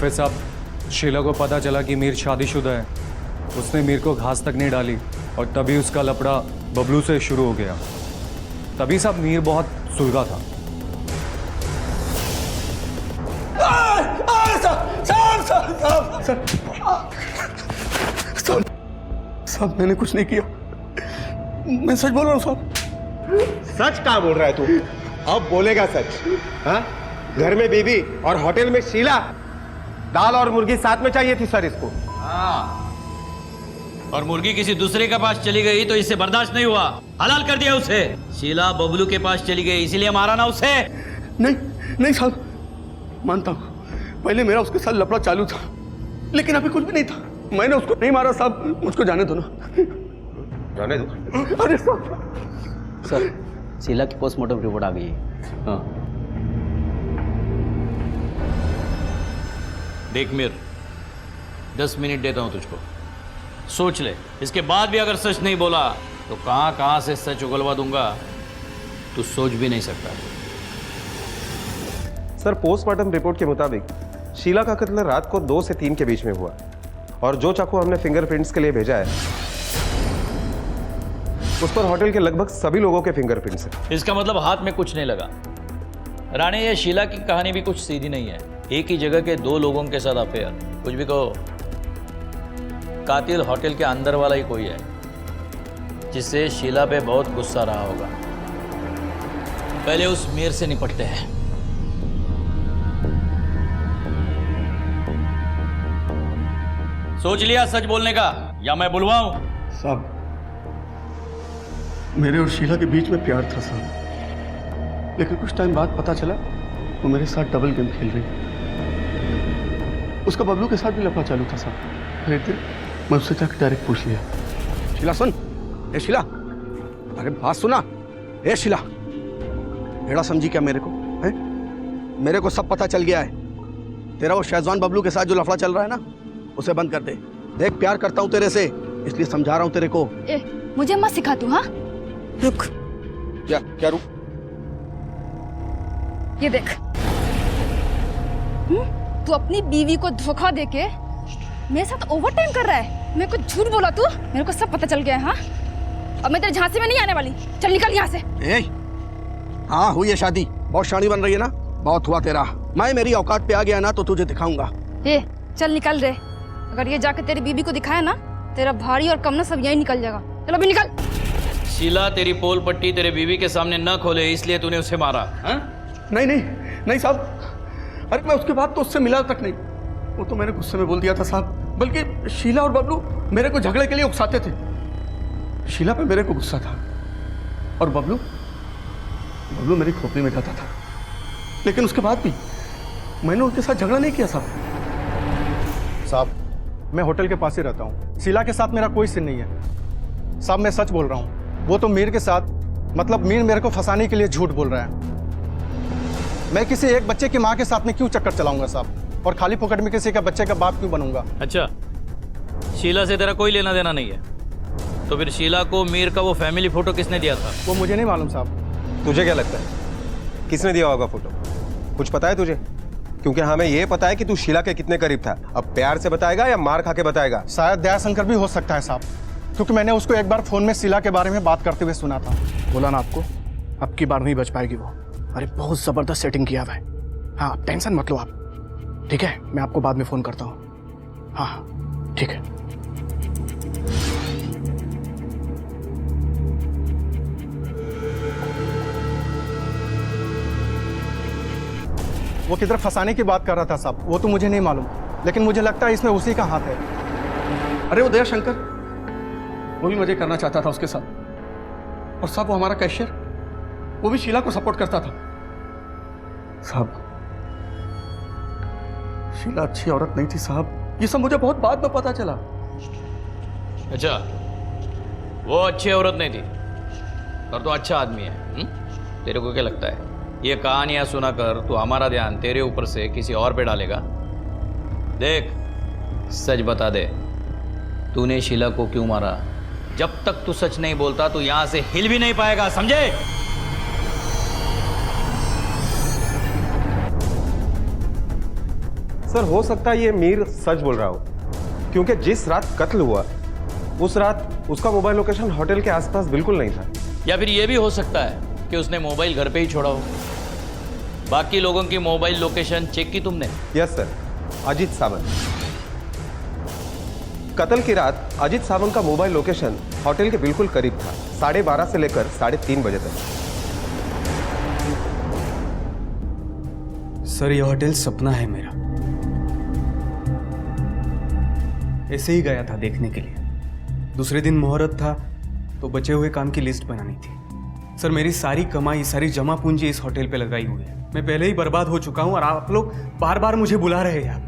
फिर साहब शीला को पता चला कि मीर शादीशुदा है। उसने मीर को घास तक नहीं डाली, और तभी उसका लफड़ा बबलू से शुरू हो गया। तभी साहब मीर बहुत सुलगा था। साहब मैंने कुछ नहीं किया। मैं सच बोल रहा हूँ साहब। सच कहाँ बोल रहा है तू? अब बोलेगा सच? हाँ, घर में बीबी और होटल में शीला, दाल और मुर्गी साथ में चाहिए थी सर इसको। हाँ, और मुर्गी किसी दूसरे के पास चली गई तो इससे बर्दाश्त नहीं हुआ, हलाल कर दिया उसे। शीला बबलू के पास चली गई इसीलिए मारा ना उसे। नहीं नहीं साहब, मानता हूँ पहले मेरा उसके साथ लफड़ा चालू था, लेकिन अभी कुछ भी नहीं था। मैंने उसको नहीं मारा साहब, मुझको जाने दो ना। जाने दो? अरे साहब। सर, शीला की पोस्टमार्टम रिपोर्ट आ गई है। हाँ। देख मीर, 10 मिनट देता हूं तुझको, सोच ले। इसके बाद भी अगर सच नहीं बोला तो कहां कहां से सच उगलवा दूंगा तू सोच भी नहीं सकता। सर, पोस्टमार्टम रिपोर्ट के मुताबिक शीला का कत्ल रात को 2 से 3 के बीच में हुआ, और जो चाकू हमने फिंगरप्रिंट्स के लिए भेजा है उस पर होटल के लगभग सभी लोगों के फिंगरप्रिंट्स हैं। इसका मतलब हाथ में कुछ नहीं लगा। राणे, ये शीला की कहानी भी कुछ सीधी नहीं है। एक ही जगह के 2 लोगों के साथ अफेयर, कुछ भी कहो, कातिल होटल के अंदर वाला ही कोई है जिससे शीला पे बहुत गुस्सा रहा होगा। पहले उस मीर से निपटते हैं। सोच लिया सच बोलने का या मैं बुलवाऊं? साहब, मेरे और शीला के बीच में प्यार था साहब, लेकिन कुछ टाइम बाद पता चला वो मेरे साथ डबल गेम खेल रही। उसका बबलू के साथ भी लफड़ा चालू था साहब। फिर एक दिन मैं उससे जाकर डायरेक्ट पूछ लिया, शीला सुन, ए शीला, अरे बात सुना, ए शीला, भेड़ा समझी क्या मेरे को? है? मेरे को सब पता चल गया है। तेरा वो शेजवान बबलू के साथ जो लफड़ा चल रहा है ना, उसे बंद कर दे। देख, प्यार करता हूँ तेरे से, इसलिए समझा रहा हूँ तेरे को। मुझे मत सिखा तू। हाँ, रुक। क्या रुक? ये देख, तू अपनी बीवी को धोखा देके मेरे साथ ओवर टाइम कर रहा है। मेरे को झूठ बोला तू, मेरे को सब पता चल गया है। हाँ, अब मैं तेरे झांसी में नहीं आने वाली। चल निकल यहाँ से। हाँ, हुई है शादी, बहुत शानी बन रही है ना, बहुत हुआ तेरा। मैं मेरी औकात पे आ गया ना तो तुझे दिखाऊंगा। चल निकल रे, अगर ये जाके तेरी बीबी को दिखाया ना, तेरा भारी और कमना सब यही निकल जाएगा। चलो अभी निकल। शीला तेरी पोल पट्टी तेरे बीवी के सामने न खोले इसलिए तूने उसे मारा? नहीं नहीं नहीं साहब, अरे मैं उसके बाद तो उससे मिला तक नहीं। वो तो मैंने गुस्से में बोल दिया था साहब, बल्कि शीला और बबलू मेरे को झगड़े के लिए उकसाते थे। शीला पे मेरे को गुस्सा था और बबलू मेरी खोपड़ी में जाता था, लेकिन उसके बाद भी मैंने उनके साथ झगड़ा नहीं किया साहब। साहब, मैं होटल के पास ही रहता हूँ, शीला के साथ मेरा कोई सीन नहीं है साहब। मैं सच बोल रहा हूँ, वो तो मीर के साथ, मतलब मीर मेरे को फंसाने के लिए झूठ बोल रहा है। मैं किसी एक बच्चे की माँ के साथ में क्यों चक्कर चलाऊंगा साहब, और खाली पॉकेट में किसी का बच्चे का बाप क्यों बनूंगा? अच्छा, शीला से तेरा कोई लेना देना नहीं है तो फिर शीला को मीर का वो फैमिली फोटो किसने दिया था? वो मुझे नहीं मालूम साहब। तुझे क्या लगता है किसने दिया होगा फोटो? कुछ पता है तुझे? क्योंकि हमें ये पता है कि तू शीला के कितने करीब था। अब प्यार से बताएगा या मार खा के बताएगा? शायद दयाशंकर भी हो सकता है साहब, क्योंकि मैंने उसको एक बार फोन में शीला के बारे में बात करते हुए सुना था। बोला ना आपको, अब की बार नहीं बच पाएगी वो। अरे बहुत जबरदस्त सेटिंग किया हुआ है। हाँ, टेंशन मत लो आप, ठीक है? मैं आपको बाद में फोन करता हूँ। हाँ ठीक है। वो किधर फंसाने की बात कर रहा था साहब, वो तो मुझे नहीं मालूम, लेकिन मुझे लगता है इसमें उसी का हाथ है। अरे वो दयाशंकर, वो भी मजे करना चाहता था उसके साथ, और साहब वो हमारा कैशियर, वो भी शीला को सपोर्ट करता था। साहब, शीला अच्छी औरत नहीं थी साहब, ये सब मुझे बहुत बाद में पता चला। अच्छा, वो अच्छी औरत नहीं थी और तो अच्छा आदमी है। तेरे को क्या लगता है ये कहानियां सुनाकर तू हमारा ध्यान तेरे ऊपर से किसी और पे डालेगा? देख, सच बता दे, तूने शीला को क्यों मारा? जब तक तू सच नहीं बोलता तो यहां से हिल भी नहीं पाएगा, समझे? सर, हो सकता है ये मीर सच बोल रहा हो, क्योंकि जिस रात कत्ल हुआ उस रात उसका मोबाइल लोकेशन होटल के आसपास बिल्कुल नहीं था। या फिर ये भी हो सकता है कि उसने मोबाइल घर पे ही छोड़ा हो। बाकी लोगों की मोबाइल लोकेशन चेक की तुमने? Yes sir, Ajit Sawant. कत्ल की रात अजीत सावंत का मोबाइल लोकेशन होटल के बिल्कुल करीब था, 12:30 से लेकर 3:30 बजे तक। सर ये होटल सपना है मेरा। ऐसे ही गया था देखने के लिए। दूसरे दिन मुहूर्त था तो बचे हुए काम की लिस्ट बनानी थी। सर मेरी सारी कमाई, सारी जमा पूंजी इस होटल पे लगाई हुई है। मैं पहले ही बर्बाद हो चुका हूं और आप लोग बार बार मुझे बुला रहे हैं।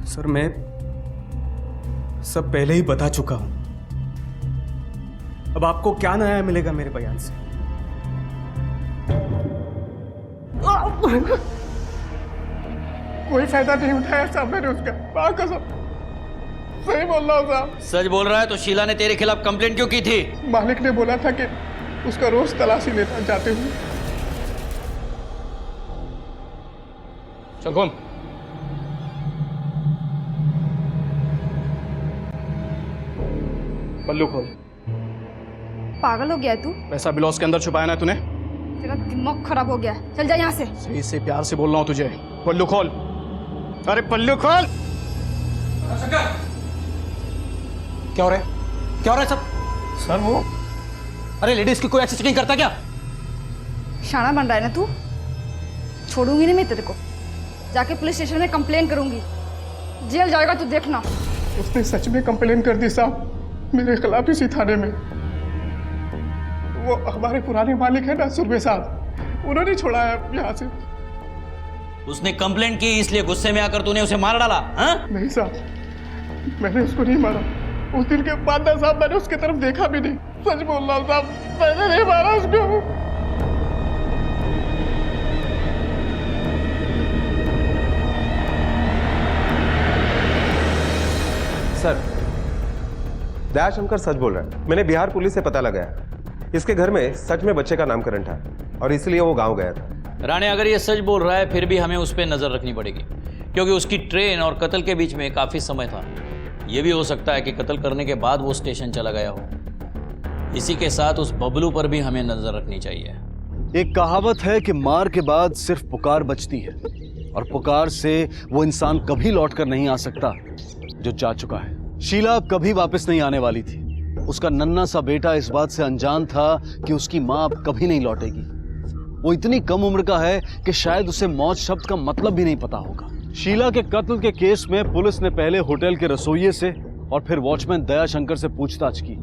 सर मैं सब पहले ही बता चुका हूं। अब आपको क्या नया मिलेगा मेरे बयान से? कोई फायदा नहीं उठाया साहब मैंने उसका, मां कसम सही बोल रहा हूँ साहब। सच बोल रहा है तो शीला ने तेरे खिलाफ कंप्लेंट क्यों की थी? मालिक ने बोला था कि उसका रोज तलाशी लेता जाते हुए। चल कौन? पल्लू खोल। पागल हो गया है तू? पैसा ब्लाउज के अंदर छुपाया ना तूने? तेरा दिमाग खराब हो गया। चल जा यहाँ से। सही से प्यार से बोल रहा हूँ तुझे। पल्लू खोल। अरे पल्लू खोल। क्या हो रहा है? क्या हो रहा है सब? सर वो अरे लेडीज की कोई ऐसी चेकिंग करता क्या? शाना बन रहा है ना तू? छोड़ूंगी नहीं मैं तेरे को। जाके पुलिस स्टेशन में कंप्लेन करूंगी। जेल जाएगा तू देखना। उसने सच में कंप्लेन कर दी साहब मेरे खिलाफ इसी थाने में। वो हमारे पुराने मालिक है ना सुरभि साहब, उन्होंने छोड़ा है यहाँ से। उसने कंप्लेंट की इसलिए गुस्से में आकर तूने उसे मार डाला? हाँ? नहीं साहब, मैंने उसको नहीं मारा। उस दिन के बाद ना साहब मैंने उसकी तरफ देखा भी नहीं। सच बोल रहा हूँ साहब, मैंने नहीं मारा उसको। सर, दयाशंकर सच बोल रहा है। मैंने बिहार पुलिस से पता लगाया, इसके घर में सच में बच्चे का नामकरण था और इसलिए वो गांव गया था। राणे अगर ये सच बोल रहा है फिर भी हमें उस पर नजर रखनी पड़ेगी, क्योंकि उसकी ट्रेन और कत्ल के बीच में काफी समय था। यह भी हो सकता है कि कत्ल करने के बाद वो स्टेशन चला गया हो। इसी के साथ उस बबलू पर भी हमें नजर रखनी चाहिए। एक कहावत है कि मार के बाद सिर्फ पुकार बचती है, और पुकार से वो इंसान कभी लौटकर नहीं आ सकता जो जा चुका है। शीला कभी वापस नहीं आने वाली थी। उसका नन्हा सा बेटा इस बात से अनजान था कि उसकी माँ अब कभी नहीं लौटेगी। वो इतनी कम उम्र का है कि शायद उसे मौत शब्द का मतलब भी नहीं पता होगा। शीला के कत्ल के केस में पुलिस ने पहले होटल के रसोइये से और फिर वॉचमैन दयाशंकर से पूछताछ की।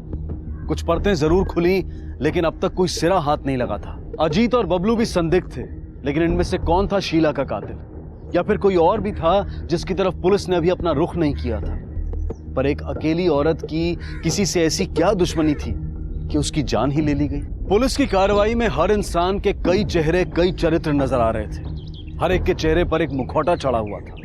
कुछ परतें जरूर खुली, लेकिन अब तक कोई सिरा हाथ नहीं लगा था। अजीत और बबलू भी संदिग्ध थे, लेकिन इनमें से कौन था शीला का कातिल, या फिर कोई और भी था जिसकी तरफ पुलिस ने अभी अपना रुख नहीं किया था। पर एक अकेली औरत की किसी से ऐसी क्या दुश्मनी थी कि उसकी जान ही ले ली गई। पुलिस की कार्रवाई में हर इंसान के कई चेहरे, कई चरित्र नजर आ रहे थे। हर एक के चेहरे पर एक मुखौटा चढ़ा हुआ था,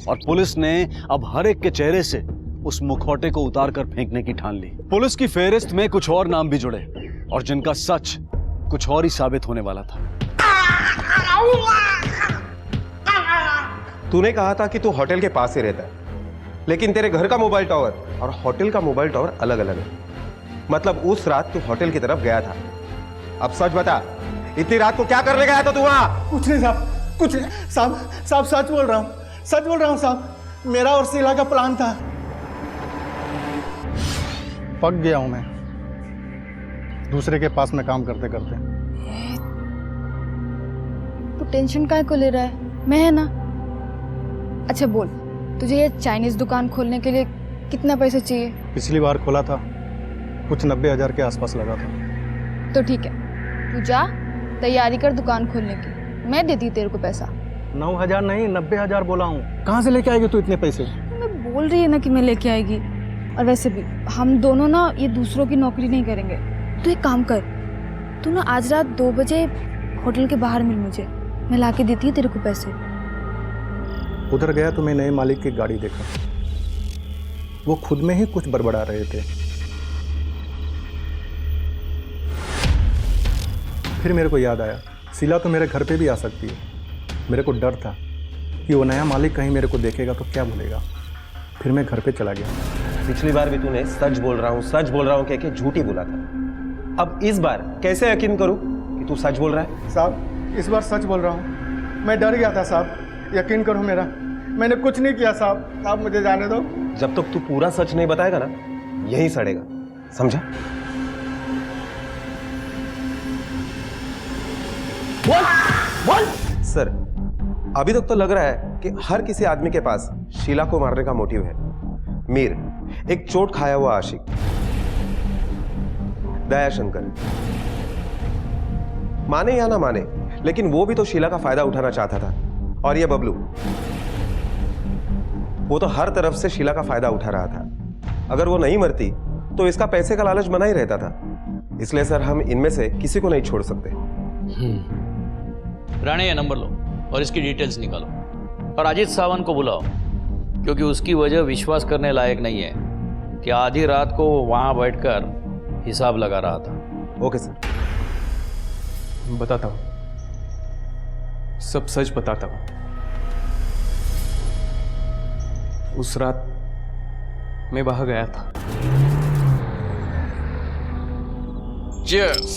और पुलिस ने अब हर एक के चेहरे से उस मुखौटे को उतार कर फेंकने की ठान ली। पुलिस की फेहरिस्त में कुछ और नाम भी जुड़े, और जिनका सच कुछ और ही साबित होने वाला था। तूने कहा था कि तू होटल के पास ही रहता है, लेकिन तेरे घर का मोबाइल टावर और होटल का मोबाइल टावर अलग अलग है। मतलब उस रात तू होटल की तरफ गया था। अब सच बता, इतनी रात को क्या करने गया था तू वहां? कुछ नहीं साहब, कुछ नहीं साहब। साहब सच बोल रहा हूँ, सच बोल रहा हूँ साहब। मेरा और शीला का प्लान था। पक गया हूं मैं दूसरे के पास में काम करते करते। तू टेंशन काहे को ले रहा है? मैं है ना। अच्छा बोल, तुझे ये चाइनीज दुकान खोलने के लिए कितना पैसे चाहिए? पिछली बार खोला था, कुछ 90,000 के आसपास लगा था। तो ठीक है, तू जा तैयारी कर दुकान खोलने की, मैं देती तेरे को पैसा। 9,000 नहीं, 90,000 बोला हूँ। कहाँ से लेके आएगी तू इतने पैसे? मैं बोल रही है ना कि मैं लेके आएगी। और वैसे भी हम दोनों ना ये दूसरों की नौकरी नहीं करेंगे। तू एक काम कर, तू ना आज रात 2 बजे होटल के बाहर मिल मुझे, मैं ला के देती है तेरे को पैसे। उधर गया तो मैं नए मालिक की गाड़ी देखा, वो खुद में ही कुछ बड़बड़ा रहे थे। फिर मेरे को याद आया, शीला तो मेरे घर पे भी आ सकती है। मेरे को डर था कि वो नया मालिक कहीं मेरे को देखेगा तो क्या बोलेगा। फिर मैं घर पे चला गया। पिछली बार भी तूने सच बोल रहा हूँ कह के झूठ ही बोला था। अब इस बार कैसे यकीन करूँ कि तू सच बोल रहा है? साहब इस बार सच बोल रहा हूँ। मैं डर गया था साहब, यकीन करो मेरा। मैंने कुछ नहीं किया साहब, आप मुझे जाने दो। जब तक तू पूरा सच नहीं बताएगा ना, यहीं सड़ेगा, समझा? बोल सर, अभी तक तो लग रहा है कि हर किसी आदमी के पास शीला को मारने का मोटिव है। मीर एक चोट खाया हुआ आशिक, दयाशंकर माने या ना माने, लेकिन वो भी तो शीला का फायदा उठाना चाहता था। और ये बबलू, वो तो हर तरफ से शीला का फायदा उठा रहा था। अगर वो नहीं मरती तो इसका पैसे का लालच बना ही रहता था। इसलिए सर, हम इनमें से किसी को नहीं छोड़ सकते। राणे, ये नंबर लो और इसकी डिटेल्स निकालो और अजीत सावंत को बुलाओ, क्योंकि उसकी वजह विश्वास करने लायक नहीं है कि आधी रात को वो वहां बैठकर हिसाब लगा रहा था। Okay sir. बताता हूँ, सब सच बताता हूँ। उस रात मैं वहां गया था। Cheers!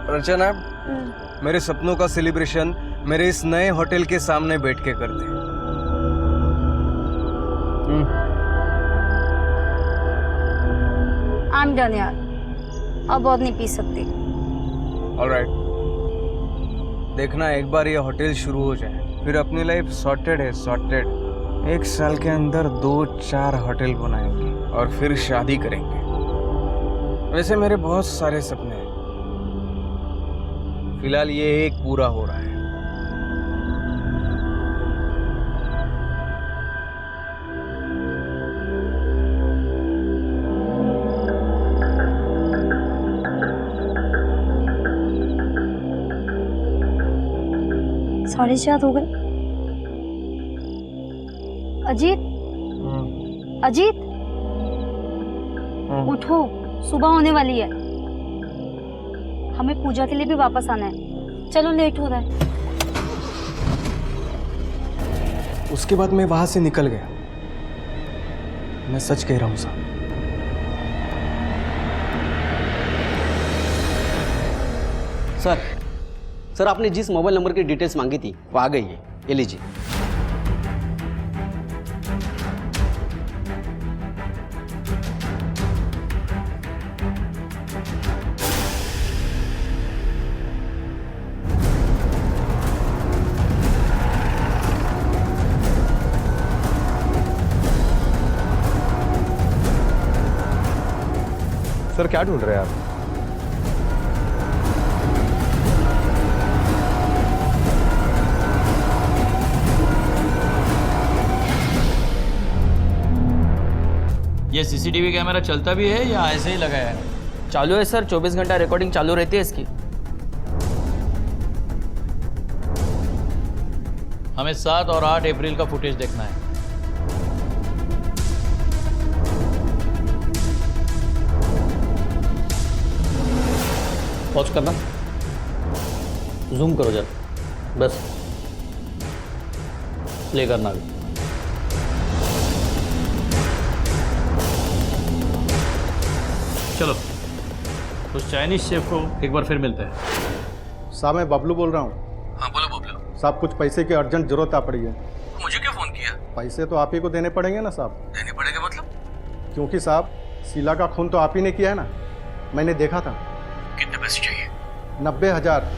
रचना, मेरे सपनों का सेलिब्रेशन मेरे इस नए होटल के सामने बैठ के करते हैं। I'm done यार, अब और नहीं पी सकती। Alright. देखना, एक बार ये होटल शुरू हो जाए फिर अपनी लाइफ सॉर्टेड है, सॉर्टेड। 1 साल के अंदर 2-4 होटल बनाएंगे और फिर शादी करेंगे। वैसे मेरे बहुत सारे सपने हैं, फिलहाल ये एक पूरा हो रहा है। साढ़े 4 हो गए। अजीत, अजीत, उठो, सुबह होने वाली है। हमें पूजा के लिए भी वापस आना है। चलो, लेट हो रहा है। उसके बाद मैं वहां से निकल गया। मैं सच कह रहा हूं साहब। सर, आपने जिस मोबाइल नंबर की डिटेल्स मांगी थी वो आ गई है, ये लीजिए। सर, क्या ढूंढ रहे हैं आप? ये सीसीटीवी कैमरा चलता भी है या ऐसे ही लगाया है? चालू है सर, 24 घंटा रिकॉर्डिंग चालू रहती है इसकी। हमें 7 और 8 अप्रैल का फुटेज देखना है। पॉज करना, जूम करो जरा, बस प्ले करना भी। चलो, उस चाइनीज शेफ को एक बार फिर मिलते हैं। साहब, मैं बबलू बोल रहा हूँ। हाँ, बोलो बबलू। साहब, कुछ पैसे की अर्जेंट जरूरत आ पड़ी है। मुझे क्यों फोन किया? पैसे तो आप ही को देने पड़ेंगे ना साहब। देने पड़ेगा मतलब? क्योंकि साहब, शीला का खून तो आप ही ने किया है ना, मैंने देखा था। कितने पैसे चाहिए? 90,000।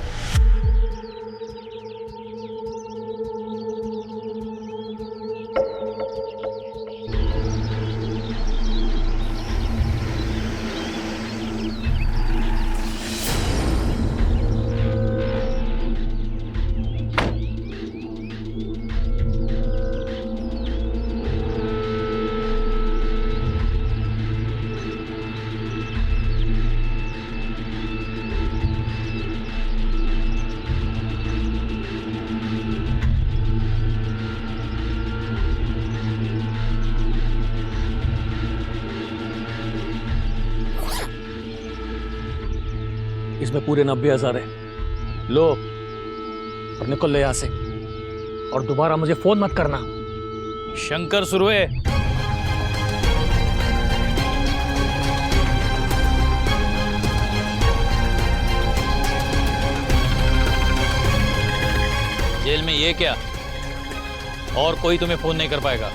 इसमें पूरे 90,000 है। लो और निकल ले यहाँ से, और दोबारा मुझे फोन मत करना। शंकर सुरवे, जेल में ये क्या? और कोई तुम्हें फोन नहीं कर पाएगा।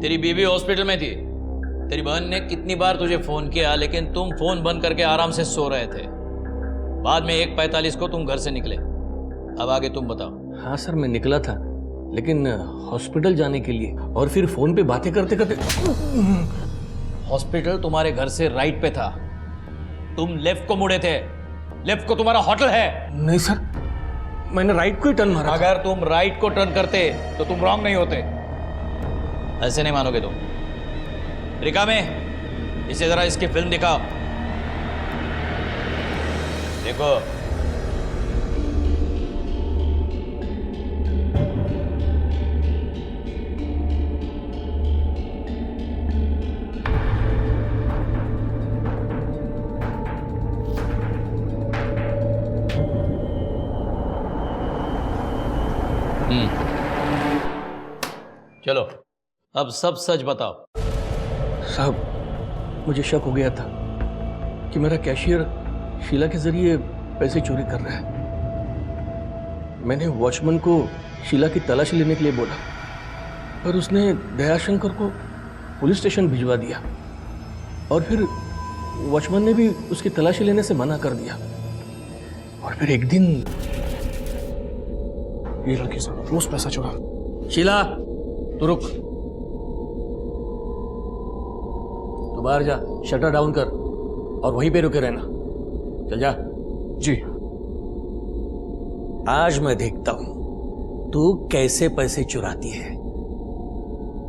तेरी बीवी हॉस्पिटल में थी, तेरी बहन ने कितनी बार तुझे फोन किया, लेकिन तुम फोन बंद करके आराम से सो रहे थे। बाद में 1:45 को तुम घर से निकले। अब आगे तुम बताओ। हाँ सर, मैं निकला था, लेकिन हॉस्पिटल जाने के लिए, और फिर फोन पे बातें करते करते। हॉस्पिटल तुम्हारे घर से राइट पे था, तुम लेफ्ट को मुड़े थे। लेफ्ट को तुम्हारा होटल है। नहीं सर, मैंने राइट को ही टर्न मारा। अगर तुम राइट को टर्न करते तो तुम रॉन्ग नहीं होते। ऐसे नहीं मानोगे तुम। रिका में इसे जरा इसकी फिल्म दिखाओ। देखो, चलो अब सब सच बताओ। साहब, मुझे शक हो गया था कि मेरा कैशियर शीला के जरिए पैसे चोरी कर रहा है। मैंने वॉचमैन को शीला की तलाशी लेने के लिए बोला, पर उसने दयाशंकर को पुलिस स्टेशन भिजवा दिया, और फिर वॉचमैन ने भी उसकी तलाशी लेने से मना कर दिया। और फिर एक दिन ये लड़की से रोज पैसा चुरा। शीला, तू रुक। तू बाहर जा, शटर डाउन कर और वहीं पे रुके रहना। चल जा। जी। आज मैं देखता हूं तू कैसे पैसे चुराती है।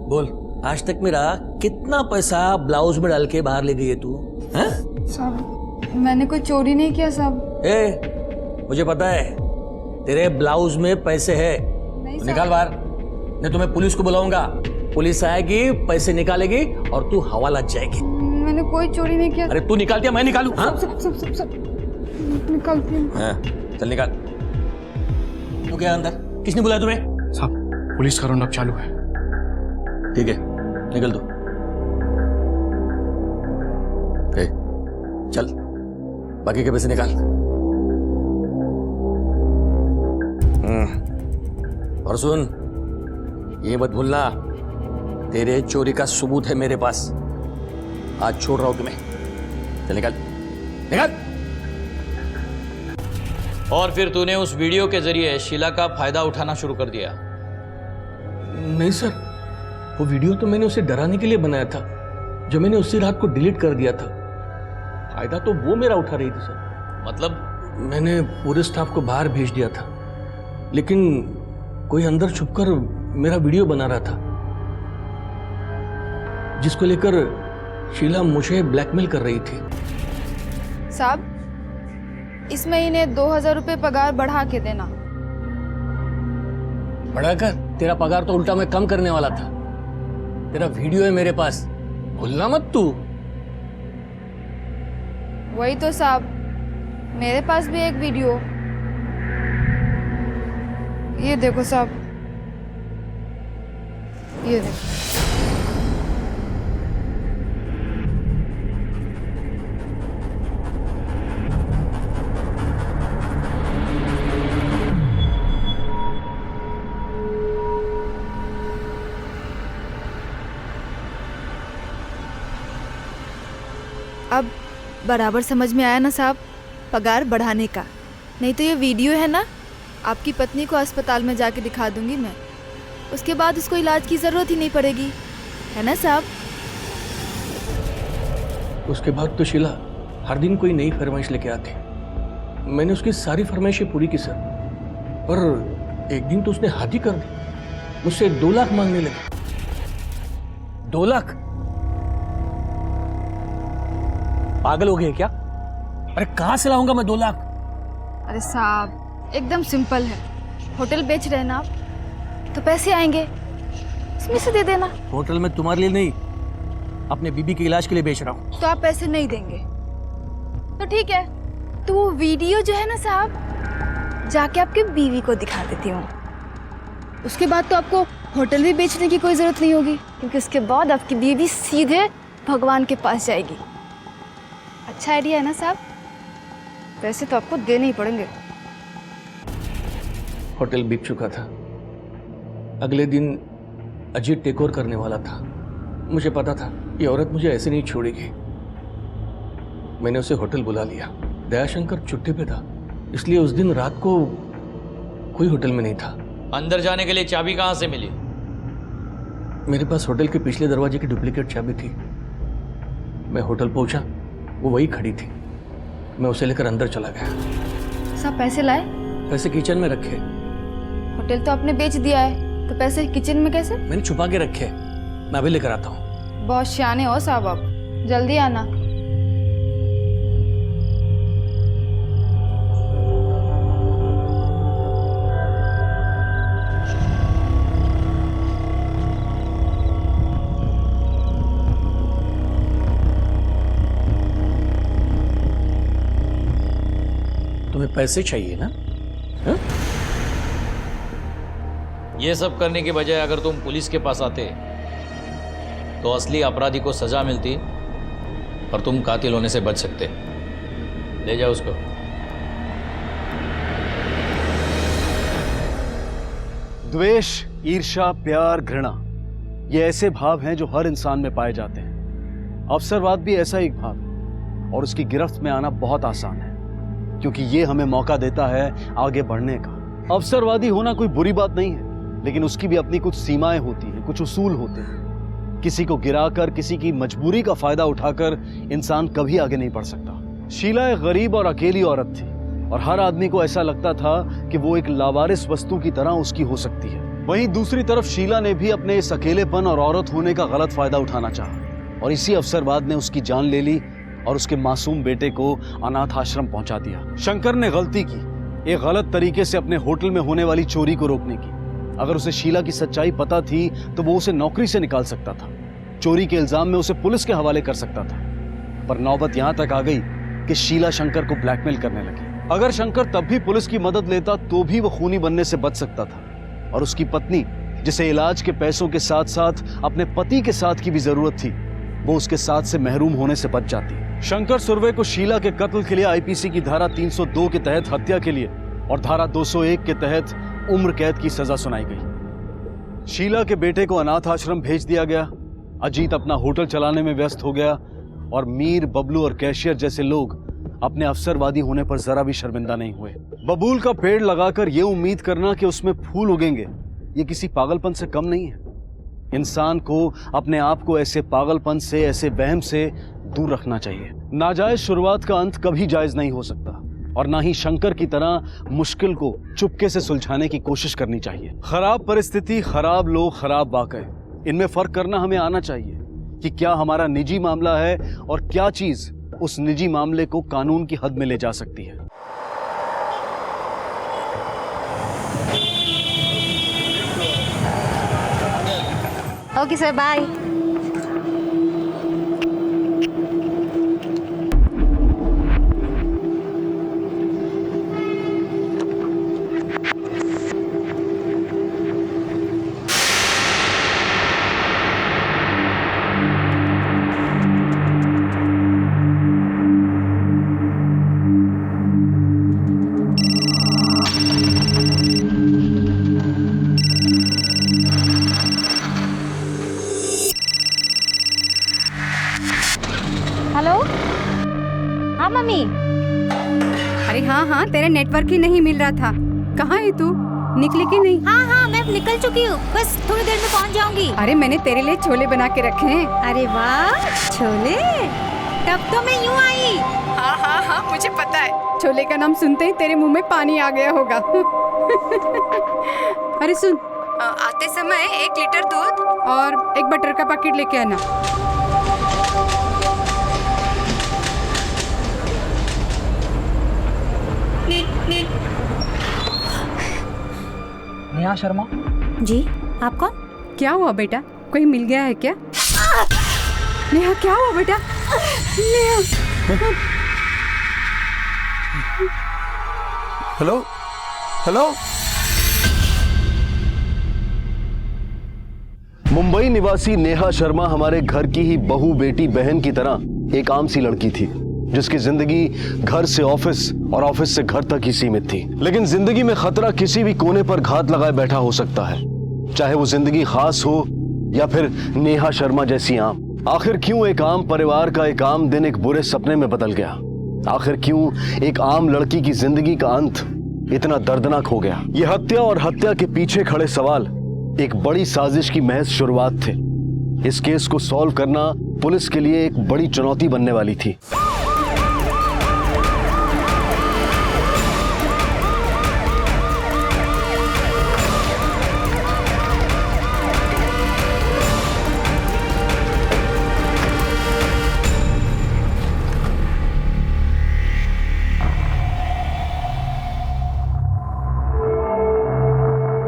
बोल, आज तक मेरा कितना पैसा ब्लाउज में डाल के बाहर ले गई है तू? हैं? साहब, मैंने कोई चोरी नहीं किया साहब। मुझे पता है तेरे ब्लाउज में पैसे है। नहीं निकाल बाहर, नहीं तो मैं पुलिस को बुलाऊंगा। पुलिस आएगी, पैसे निकालेगी और तू हवाला जाएगी। मैंने कोई चोरी नहीं किया। अरे तू निकालती है, मैं निकालू? हाँ? सब निकालती हूँ। हाँ, चल निकाल। तू क्या अंदर? किसने बुलाया तुम्हें? साहब, पुलिस का राउंड अप चालू है। ठीक है, निकल दो। चल, बाकी के पैसे निकाल। और सुन, ये मत भूलना, तेरे चोरी का सबूत है मेरे पास। आज छोड़ रहा हूं तुम्हें। चल निकल, निकल। और फिर तूने उस वीडियो के जरिए शीला का फायदा उठाना शुरू कर दिया। नहीं सर, वो वीडियो तो मैंने उसे डराने के लिए बनाया था, जो मैंने उसी रात को डिलीट कर दिया था। फायदा तो वो मेरा उठा रही थी सर। मतलब? मैंने पूरे स्टाफ को बाहर भेज दिया था, लेकिन कोई अंदर छुपकर मेरा वीडियो बना रहा था, जिसको लेकर शीला मुझे ब्लैकमेल कर रही थी। साहब, इस महीने 2000 रुपए पगार बढ़ा के देना। बढ़ाकर? तेरा पगार तो उल्टा मैं कम करने वाला था। तेरा वीडियो है मेरे पास, भूलना मत तू। वही तो साहब, मेरे पास भी एक वीडियो। ये देखो साहब, ये देखो। अब बराबर समझ में आया ना साहब, पगार बढ़ाने का। नहीं तो ये वीडियो है ना, आपकी पत्नी को अस्पताल में जाके दिखा दूंगी मैं। उसके बाद उसको इलाज की जरूरत ही नहीं पड़ेगी, है ना साहब? उसके बाद तो शीला हर दिन कोई नई फरमाइश लेके आती। मैंने उसकी सारी फरमाइशें पूरी की सर, पर एक दिन तो उसने हाथ ही कर दी। मुझसे 2 लाख मांगने लगे। 2 लाख? पागल हो गए क्या? अरे कहां से लाऊंगा मैं 2 लाख? अरे साहब, एकदम सिंपल है। होटल बेच रहे हैं ना आप, तो पैसे आएंगे, इसमें से दे देना। होटल में तुम्हारे लिए नहीं, अपने बीबी के इलाज के लिए बेच रहा हूँ। तो आप पैसे नहीं देंगे तो ठीक है, तो वो वीडियो जो है ना साहब, जाके आपके बीवी को दिखा देती हूँ। उसके बाद तो आपको होटल भी बेचने की कोई जरूरत नहीं होगी, क्योंकि उसके बाद आपकी बीवी सीधे भगवान के पास जाएगी। अच्छा आइडिया है ना साहब? पैसे तो आपको देने ही पड़ेंगे। होटल बिक चुका था। अगले दिन अजीत टेक ओवर करने वाला था। मुझे पता था ये औरत मुझे ऐसे नहीं छोड़ेगी। मैंने उसे होटल बुला लिया। दयाशंकर छुट्टी पे था, इसलिए उस दिन रात को कोई होटल में नहीं था। अंदर जाने के लिए चाबी कहाँ से मिली? मेरे पास होटल के पिछले दरवाजे की डुप्लीकेट चाबी थी। मैं होटल पहुंचा, वो वही खड़ी थी। मैं उसे लेकर अंदर चला गया। सब पैसे लाए? पैसे किचन में रखे। होटल तो आपने बेच दिया है, तो पैसे किचन में कैसे? मैंने छुपा के रखे। मैं अभी लेकर आता हूँ। बहुत सियाने हो साहब आप, जल्दी आना। तुम्हें पैसे चाहिए ना? हा? ये सब करने के बजाय अगर तुम पुलिस के पास आते तो असली अपराधी को सजा मिलती और तुम कातिल होने से बच सकते। ले जाओ उसको। द्वेष, ईर्ष्या, प्यार, घृणा, ये ऐसे भाव हैं जो हर इंसान में पाए जाते हैं। अवसरवाद भी ऐसा एक भाव है और उसकी गिरफ्त में आना बहुत आसान है, क्योंकि ये हमें मौका देता है आगे बढ़ने का। अवसरवादी होना कोई बुरी बात नहीं है, लेकिन उसकी भी अपनी कुछ सीमाएं होती हैं, कुछ उसूल होते हैं। किसी को गिराकर, किसी की मजबूरी का फायदा उठाकर इंसान कभी आगे नहीं बढ़ सकता। शीला एक गरीब और अकेली औरत थी और हर आदमी को ऐसा लगता था कि वो एक लावारिस वस्तु की तरह उसकी हो सकती है। वहीं दूसरी तरफ शीला ने भी अपने इस अकेलेपन और औरत होने का गलत फायदा उठाना चाहा और इसी अवसरवाद ने उसकी जान ले ली और उसके मासूम बेटे को अनाथ आश्रम पहुंचा दिया। शंकर ने गलती की, एक गलत तरीके से अपने होटल में होने वाली चोरी को रोकने की। अगर उसे शीला की सच्चाई पता थी तो वो उसे नौकरी से निकाल सकता था, चोरी के इल्जाम में उसे पुलिस के हवाले कर सकता था। पर नौबत यहां तक आ गई कि शीला शंकर को ब्लैकमेल करने लगी। अगर शंकर तब भी पुलिस की मदद लेता तो भी वो खूनी बनने से बच सकता था और उसकी पत्नी, जिसे इलाज के पैसों के साथ साथ अपने पति के साथ की भी जरूरत थी, वो उसके साथ से महरूम होने से बच जाती। शंकर सुरवे को शीला के कत्ल के लिए आईपीसी की धारा 302 के तहत हत्या के लिए और धारा 201 के तहत उम्र कैद की सजा सुनाई गई। शीला के बेटे को अनाथ आश्रम भेज दिया गया। अजीत अपना होटल चलाने में व्यस्त हो गया और मीर, बबलू और कैशियर जैसे लोग अपने अवसरवादी होने पर जरा भी शर्मिंदा नहीं हुए। बबूल का पेड़ लगाकर यह उम्मीद करना कि उसमें फूल उगेंगे, ये किसी पागलपन से कम नहीं है। इंसान को अपने आप को ऐसे पागलपन से, ऐसे वहम से दूर रखना चाहिए। नाजायज शुरुआत का अंत कभी जायज नहीं हो सकता और ना ही शंकर की तरह मुश्किल को चुपके से सुलझाने की कोशिश करनी चाहिए। खराब परिस्थिति, खराब लोग, खराब वाकये, इनमें फर्क करना हमें आना चाहिए कि क्या हमारा निजी मामला है और क्या चीज उस निजी मामले को कानून की हद में ले जा सकती है। Okay sir, bye. हेलो, हाँ मम्मी। अरे हाँ हाँ, तेरे नेटवर्क ही नहीं मिल रहा था। कहाँ है तू? निकली की नहीं? हाँ हाँ, मैं निकल चुकी हूँ, बस थोड़ी देर में पहुँच जाऊंगी। अरे मैंने तेरे लिए छोले बना के रखे हैं। अरे वाह, छोले! तब तो मैं यूँ आई। हाँ हाँ हाँ, मुझे पता है। छोले का नाम सुनते ही तेरे मुंह में पानी आ गया होगा। अरे सुन, आते समय 1 लीटर दूध और 1 बटर का पैकेट लेके आना। नेहा शर्मा जी, आप कौन? क्या हुआ बेटा, कोई मिल गया है क्या? नेहा, क्या हुआ बेटा? नेहा। Hello hello. मुंबई निवासी नेहा शर्मा हमारे घर की ही बहू, बेटी, बहन की तरह एक आम सी लड़की थी। जिसकी जिंदगी घर से ऑफिस और ऑफिस से घर तक ही सीमित थी। लेकिन जिंदगी में खतरा किसी भी कोने पर घात लगाए बैठा हो सकता है, चाहे वो जिंदगी खास हो या फिर नेहा शर्मा जैसी आम। आखिर क्यों एक आम परिवार का एक आम दिन एक बुरे सपने में बदल गया? आखिर क्यों एक आम लड़की की जिंदगी का अंत इतना दर्दनाक हो गया? ये हत्या और हत्या के पीछे खड़े सवाल एक बड़ी साजिश की महज शुरुआत थे। इस केस को सॉल्व करना पुलिस के लिए एक बड़ी चुनौती बनने वाली थी।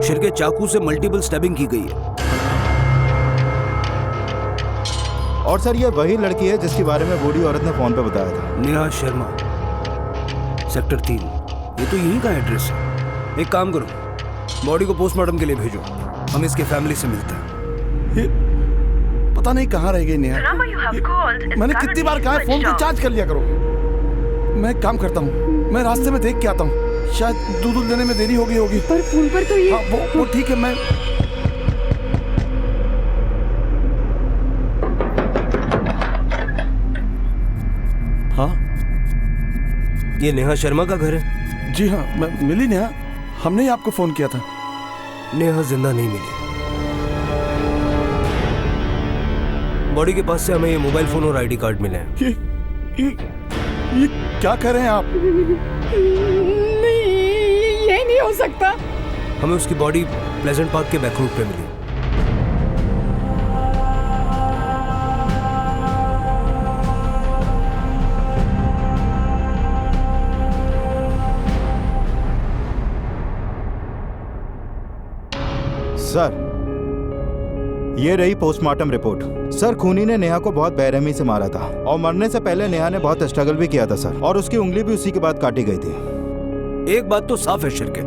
सिर के चाकू से मल्टीपल स्टैबिंग की गई है। और सर ये वही लड़की है जिसके बारे में बूढ़ी औरत ने फोन पे बताया था। नेहा शर्मा, सेक्टर 3। ये तो यहीं का एड्रेस है। एक काम करो, बॉडी को पोस्टमार्टम के लिए भेजो, हम इसके फैमिली से मिलते हैं। ये पता नहीं कहाँ रह गई नेहा। मैंने कितनी बार कहा है फोन को चार्ज कर लिया करो। मैं एक काम करता हूँ, मैं रास्ते में देख के आता हूँ, शायद दूध देने में देरी हो गई होगी। पर फोन पर तो ये वो ठीक है। मैं हाँ, ये नेहा शर्मा का घर है? जी हाँ, मैं मिली नेहा, हमने ही आपको फोन किया था। नेहा जिंदा नहीं मिली। बॉडी के पास से हमें ये मोबाइल फोन और आईडी कार्ड मिले हैं। ये क्या कर रहे हैं आप? नहीं, ये नहीं हो सकता। हमें उसकी बॉडी प्लेजेंट पार्क के बैक रूट पे मिली। सर, ये रही पोस्टमार्टम रिपोर्ट। सर, खूनी ने नेहा को बहुत बेरहमी से मारा था और मरने से पहले नेहा ने बहुत स्ट्रगल भी किया था सर, और उसकी उंगली भी उसी के बाद काटी गई थी। एक बात तो साफ है शिरके,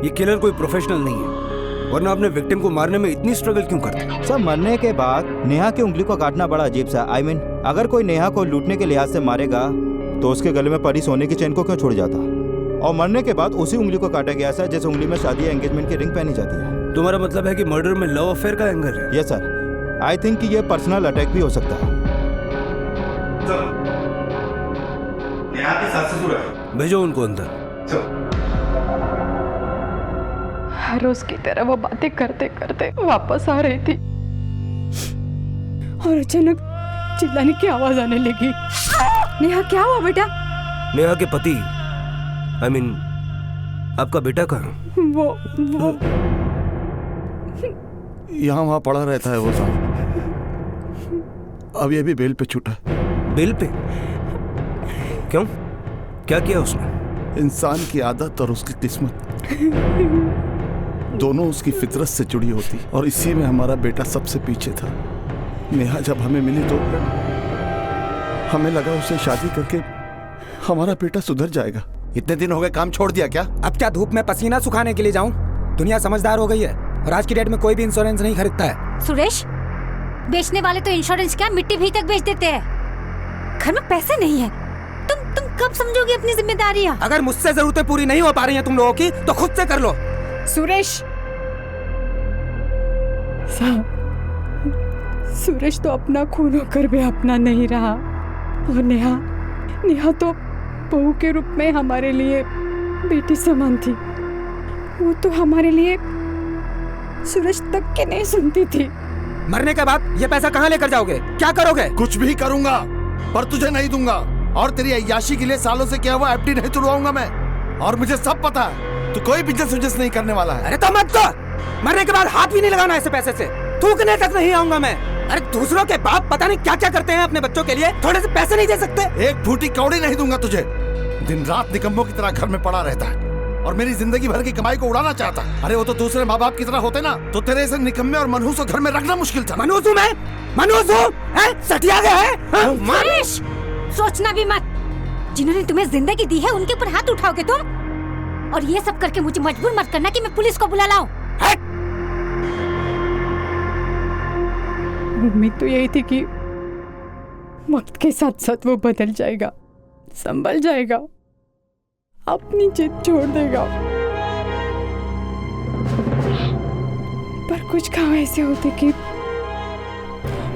ये किलर कोई प्रोफेशनल नहीं है, वरना अपने विक्टिम को मारने में इतनी स्ट्रगल क्यों करते? सर, मरने के बाद नेहा की उंगली को काटना बड़ा अजीब सा। I mean, अगर कोई नेहा को लूटने के लिहाज से मारेगा तो उसके गले में पड़ी सोने की चेन को क्यों छोड़ जाता? और मरने के बाद उसी उंगली को काटा गया सर, जैसे उंगली में शादी या एंगेजमेंट की रिंग पहनी जाती है। तुम्हारा मतलब है कि मर्डर में लव अफेयर का एंगल है? यस सर, आई थिंक कि ये पर्सनल अटैक भी हो सकता है। नेहा के सास ससुर है, भेजो उनको अंदर। हर रोज की तरह वो बातें करते करते वापस आ रही थी और अचानक चिल्लाने की आवाज आने लगी। नेहा, क्या हुआ बेटा? नेहा के पति, I mean, आपका बेटा कहाँ? वो यहाँ वहाँ पड़ा रहता है वो साहब। अब ये भी बेल पे छूटा। बेल पे? क्यों? क्या किया उसने? इंसान की आदत और उसकी किस्मत दोनों उसकी फितरत से जुड़ी होती, और इसी में हमारा बेटा सबसे पीछे था। नेहा जब हमें मिली तो हमें लगा उसे शादी करके हमारा बेटा सुधर जाएगा। इतने दिन हो गए, काम छोड़ दिया क्या? अब क्या धूप में पसीना सुखाने के लिए जाऊं? दुनिया समझदार हो गई है और आज की डेट में कोई भी इंश्योरेंस नहीं खरीदता है। सुरेश, बेचने वाले तो इंश्योरेंस क्या मिट्टी भी तक बेच देते हैं। घर में पैसे नहीं है, तुम कब समझोगे अपनी जिम्मेदारियां? अगर मुझसे जरूरतें पूरी नहीं हो पा रही हैं तुम लोगों की तो खुद से कर लो। सुरेश, सुरेश तो अपना खून होकर भी अपना नहीं रहा, और नेहा तो बहू के रूप में हमारे लिए बेटी समान थी। वो तो हमारे लिए सूरज तक के नहीं सुनती थी। मरने के बाद ये पैसा कहाँ लेकर जाओगे? क्या करोगे? कुछ भी करूंगा, पर तुझे नहीं दूंगा, और तेरी अय्याशी के लिए सालों से किया हुआ एफडी नहीं तुड़वाऊंगा मैं। और मुझे सब पता है, तू कोई बिजनेस नहीं करने वाला है। अरे तो मत कर, मरने के बाद हाथ भी नहीं लगाना ऐसे पैसे से, थूकने तक नहीं आऊंगा मैं। अरे दूसरों के बाप पता नहीं क्या क्या करते हैं अपने बच्चों के लिए, थोड़े से पैसे नहीं दे सकते? एक फूटी कौड़ी नहीं दूंगा तुझे। दिन रात निकम्मों की तरह घर में पड़ा रहता है और मेरी जिंदगी भर की कमाई को उड़ाना चाहता। अरे वो तो दूसरे माँ बाप की तरह होते ना, तो तेरे ऐसे निकम्मे और मनहूस को घर में रखना मुश्किल था। मनहूस हूँ मैं? मनहूस हूँ? सटिया गया है? सुरेश, सोचना भी मत, जिन्होंने तुम्हें जिंदगी दी है उनके ऊपर हाथ उठाओगे तुम? और ये सब करके मुझे मजबूर मत करना कि मैं पुलिस को बुला लाऊं। उम्मीद तो यही थी कि वक्त के साथ साथ वो बदल जाएगा, संभल जाएगा, अपनी जिद छोड़ देगा। पर कुछ काम ऐसे होते कि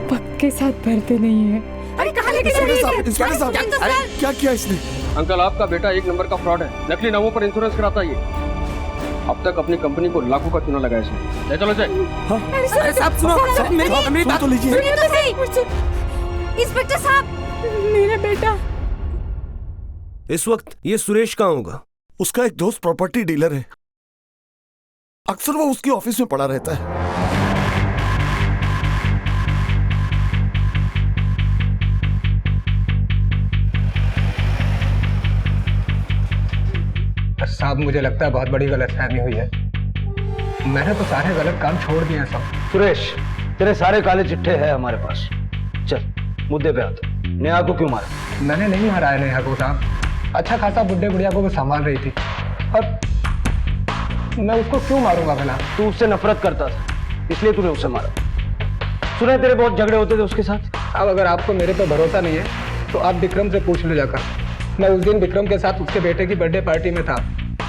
वक्त के साथ भरते नहीं है। अरे कहाँ लेके जा रही है? अरे क्या किया इसने? अंकल, आपका बेटा एक नंबर का फ्रॉड है। नकली नामों पर इंश्योरेंस कराता है ये। अब तक अपनी कंपनी को लाखों का चूना लगाया इसने। ले चलो जाए। अरे साहब सुनो, मेरी बात तो लीजिए। सुनिए तो सही। इंस्पेक्टर साहब, मेरा बेटा। इस वक्त ये सुरेश कहाँ होगा? उसका एक दोस्त प्रॉपर्टी डीलर है, अक्सर वो उसकी ऑफिस में पड़ा रहता है। साहब, मुझे लगता है बहुत बड़ी गलतफहमी हुई है। मैंने तो सारे गलत काम छोड़ दिए हैं सब। सुरेश, तेरे सारे काले चिट्ठे हैं हमारे पास। चल मुद्दे पे आता। नेहा को क्यों मारा? मैंने नहीं हराया नेहा को साहब। अच्छा खासा बुढ़े बुढ़िया को वो संभाल रही थी और मैं उसको क्यों मारूंगा भला? तू उससे नफरत करता था, इसलिए तूने उसे मारा। सुना तेरे बहुत झगड़े होते थे उसके साथ। अब अगर आपको मेरे पे भरोसा नहीं है तो आप विक्रम से पूछ लो जाकर। मैं उस दिन विक्रम के साथ उसके बेटे की बर्थडे पार्टी में था,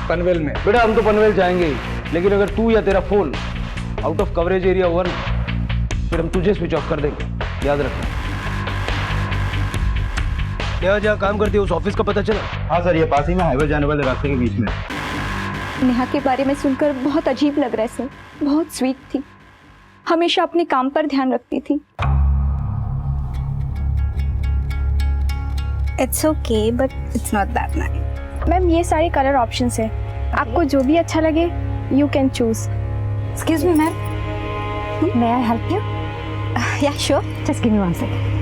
पनवेल में। बेटा हम तो पनवेल जाएंगे ही, लेकिन अगर तू या तेरा phone out of coverage area हुआ ना, फिर हम तुझे स्विच ऑफ कर देंगे, याद रखना। नेहा जहाँ काम करती है उस ऑफिस का पता चला? हाँ सर, ये पास ही में हाईवे जाने वाले रास्ते के बीच में। नेहा के बारे में सुनकर बहुत अजीब लग रहा है सर। बहुत स्वीट थी, हमेशा अपने काम पर ध्यान रखती थी। It's okay but it's not that nice. Ma'am ये सारे कलर ऑप्शंस हैं, आपको जो भी अच्छा लगे you can choose. Excuse me ma'am, may I help you? या sure, just give me 1 second.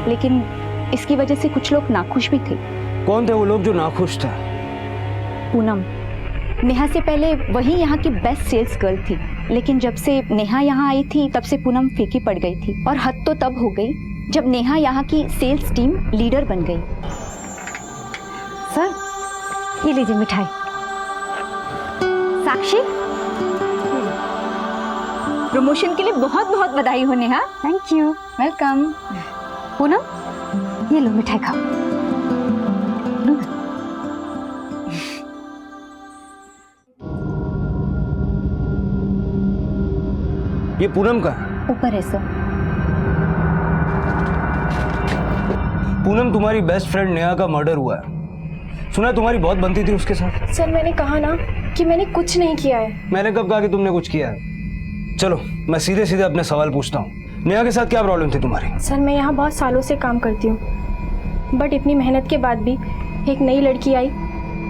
लेकिन इसकी वजह से कुछ लोग नाखुश भी थे। कौन थे वो लोग जो नाखुश थे? पूनम, नेहा से पहले वही यहाँ की बेस्ट सेल्स गर्ल थी, लेकिन जब से नेहा यहाँ आई थी तब से पूनम फीकी पड़ गई थी। और हद तो तब हो गई जब नेहा यहाँ की सेल्स टीम लीडर बन गई। सर, ये लीजिए मिठाई। साक्षी, प्रमोशन के लिए बहुत बहुत बधाई हो Neha. Thank you. Welcome. Poonam, ये लो मिठाई खाओ। ये पूनम का? ऊपर है सर। पूनम, तुम्हारी बेस्ट फ्रेंड नेहा का मर्डर हुआ है। सुना तुम्हारी बहुत बनती थी उसके साथ। सर मैंने कहा ना कि मैंने कुछ नहीं किया है। मैंने कब कहा कि तुमने कुछ किया है? चलो मैं सीधे सीधे अपने सवाल पूछता हूँ, नेहा के साथ क्या प्रॉब्लम थी तुम्हारी? सर मैं यहाँ बहुत सालों से काम करती हूँ, बट इतनी मेहनत के बाद भी एक नई लड़की आई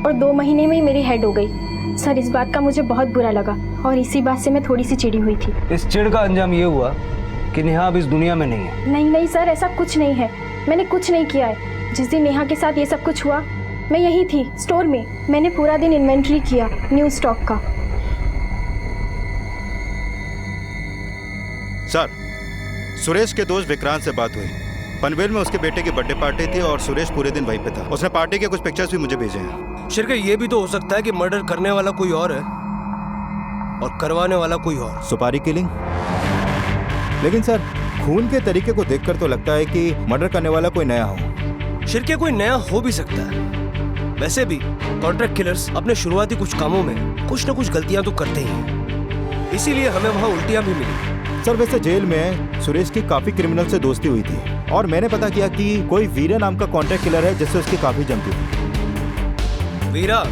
और 2 महीने में ही मेरी हेड हो गई। सर इस बात का मुझे बहुत बुरा लगा और इसी बात से मैं थोड़ी सी चिड़ी हुई थी। इस चिड़ का अंजाम ये हुआ कि नेहा अब इस दुनिया में नहीं है। नहीं सर, ऐसा कुछ नहीं है, मैंने कुछ नहीं किया है। जिस दिन नेहा के साथ ये सब कुछ हुआ मैं यही थी स्टोर में। मैंने पूरा दिन इन्वेंट्री किया न्यू स्टॉक का। सर, सुरेश के दोस्त विक्रांत से बात हुई। पनवेल में उसके बेटे की बर्थडे पार्टी थी और सुरेश पूरे दिन वहीं पे था। उसने पार्टी के कुछ पिक्चर्स भी मुझे भेजे हैं। शिरके, ये भी तो हो सकता है कि मर्डर करने वाला कोई और है और करवाने वाला कोई और। सुपारी किलिंग? लेकिन सर, खून के तरीके को देखकर तो लगता है कि मर्डर करने वाला कोई नया हो। शिरके, कोई नया हो भी सकता है। वैसे भी कॉन्ट्रैक्ट किलर्स अपने शुरुआती कुछ कामों में कुछ न कुछ गलतियां तो करते ही हैं, इसीलिए हमें वहां उल्टियां भी मिली। सर वैसे जेल में सुरेश की काफी क्रिमिनल से दोस्ती हुई थी और मैंने पता किया कि कोई वीरा नाम का कॉन्ट्रैक्ट किलर है जिससे उसकी काफी जमती थी। वीरा?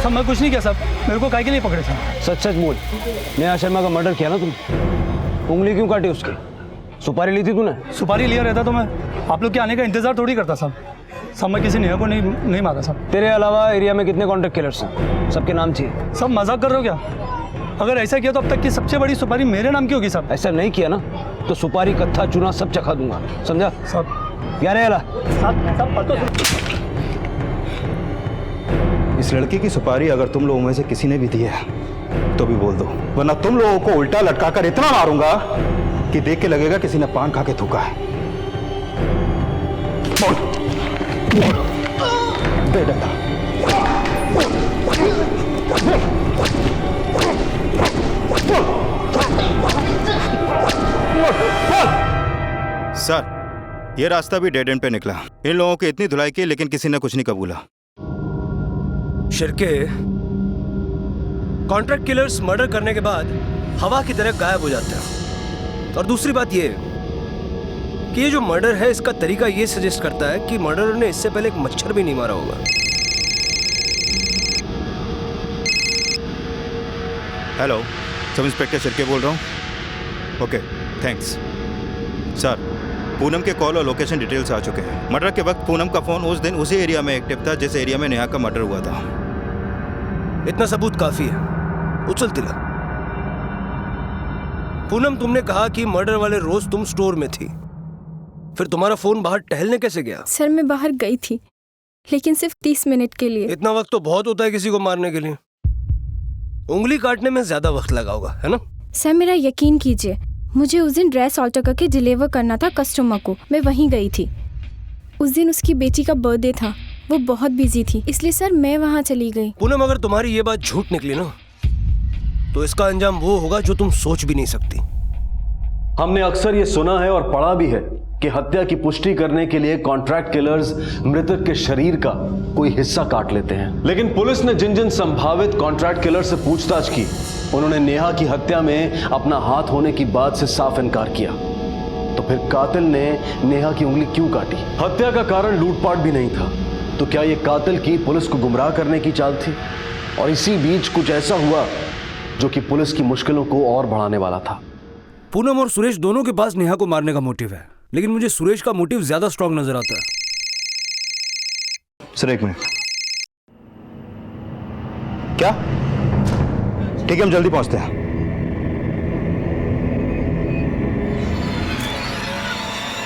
सब मैं कुछ नहीं किया साहब, मेरे को काय के लिए पकड़े थे? सच सच बोल, नेहा शर्मा का मर्डर किया ना तुम? उंगली क्यों काटी उसकी? सुपारी ली थी तूने? सुपारी लिया रहता तो मैं आप लोग के आने का इंतजार थोड़ी करता साहब। सब मैं किसी नेहा को नहीं मारा साहब। तेरे अलावा एरिया में कितने कॉन्ट्रैक्ट किलर्स हैं? सबके नाम चाहिए। सब मजाक कर रहे हो क्या? अगर ऐसा किया तो अब तक की सबसे बड़ी सुपारी मेरे नाम की होगी साहब। ऐसा नहीं किया ना तो सुपारी, कत्था, चूना सब चखा दूंगा, समझा? सब क्या रे? इस लड़की की सुपारी अगर तुम लोगों में से किसी ने भी दी है तो भी बोल दो, वरना तुम लोगों को उल्टा लटकाकर इतना मारूंगा कि देख के लगेगा किसी ने पान खा के थूका है। बोल, दे डंडा। सर, ये रास्ता भी डेड एंड पे निकला। इन लोगों की इतनी धुलाई की लेकिन किसी ने कुछ नहीं कबूला। शिरके, कॉन्ट्रैक्ट किलर्स मर्डर करने के बाद हवा की तरह गायब हो जाते हैं। और दूसरी बात ये कि ये जो मर्डर है इसका तरीका ये सजेस्ट करता है कि मर्डरर ने इससे पहले एक मच्छर भी नहीं मारा होगा। हेलो, सब इंस्पेक्टर शिरके बोल रहा हूँ। Okay, thanks. सर, पूनम के कॉल और लोकेशन डिटेल्स आ चुके हैं। मर्डर के वक्त पूनम का फोन उस दिन उसी एरिया में एक्टिव था जिस एरिया में नेहा का मर्डर हुआ था। इतना सबूत काफी है। उछल तिलक। पूनम, तुमने कहा कि मर्डर वाले रोज तुम स्टोर में थी, फिर तुम्हारा फोन बाहर टहलने कैसे गया? सर, मैं बाहर गई थी लेकिन सिर्फ 30 मिनट के लिए। इतना वक्त तो बहुत होता है किसी को मारने के लिए। उंगली काटने में ज्यादा वक्त लगा होगा, है ना? सर, मेरा यकीन कीजिए, मुझे उस दिन ड्रेस ऑल्टर करके डिलीवर करना था कस्टमर को। मैं वहीं गई थी। उस दिन उसकी बेटी का बर्थडे था, वो बहुत बिजी थी, इसलिए सर मैं वहाँ चली गई। पूनम, अगर तुम्हारी ये बात झूठ निकली ना तो इसका अंजाम वो होगा जो तुम सोच भी नहीं सकती। हमने अक्सर ये सुना है और पढ़ा भी है कि हत्या की पुष्टि करने के लिए कॉन्ट्रैक्ट किलर्स मृतक के शरीर का कोई हिस्सा काट लेते हैं। लेकिन पुलिस ने जिन जिन संभावित कॉन्ट्रैक्ट किलर से पूछताछ की, उन्होंने नेहा की हत्या में अपना हाथ होने की बात से साफ इनकार किया। तो फिर कातिल ने नेहा की उंगली क्यों काटी? हत्या का कारण लूटपाट भी नहीं था, तो क्या यह कातिल की पुलिस को गुमराह करने की चाल थी? और इसी बीच कुछ ऐसा हुआ जो कि पुलिस की मुश्किलों को और बढ़ाने वाला था। पूनम और सुरेश दोनों के पास नेहा को मारने का मोटिव है, लेकिन मुझे सुरेश का मोटिव ज्यादा स्ट्रांग नजर आता है। सर, एक मिनट। क्या? ठीक है, हम जल्दी पहुंचते हैं।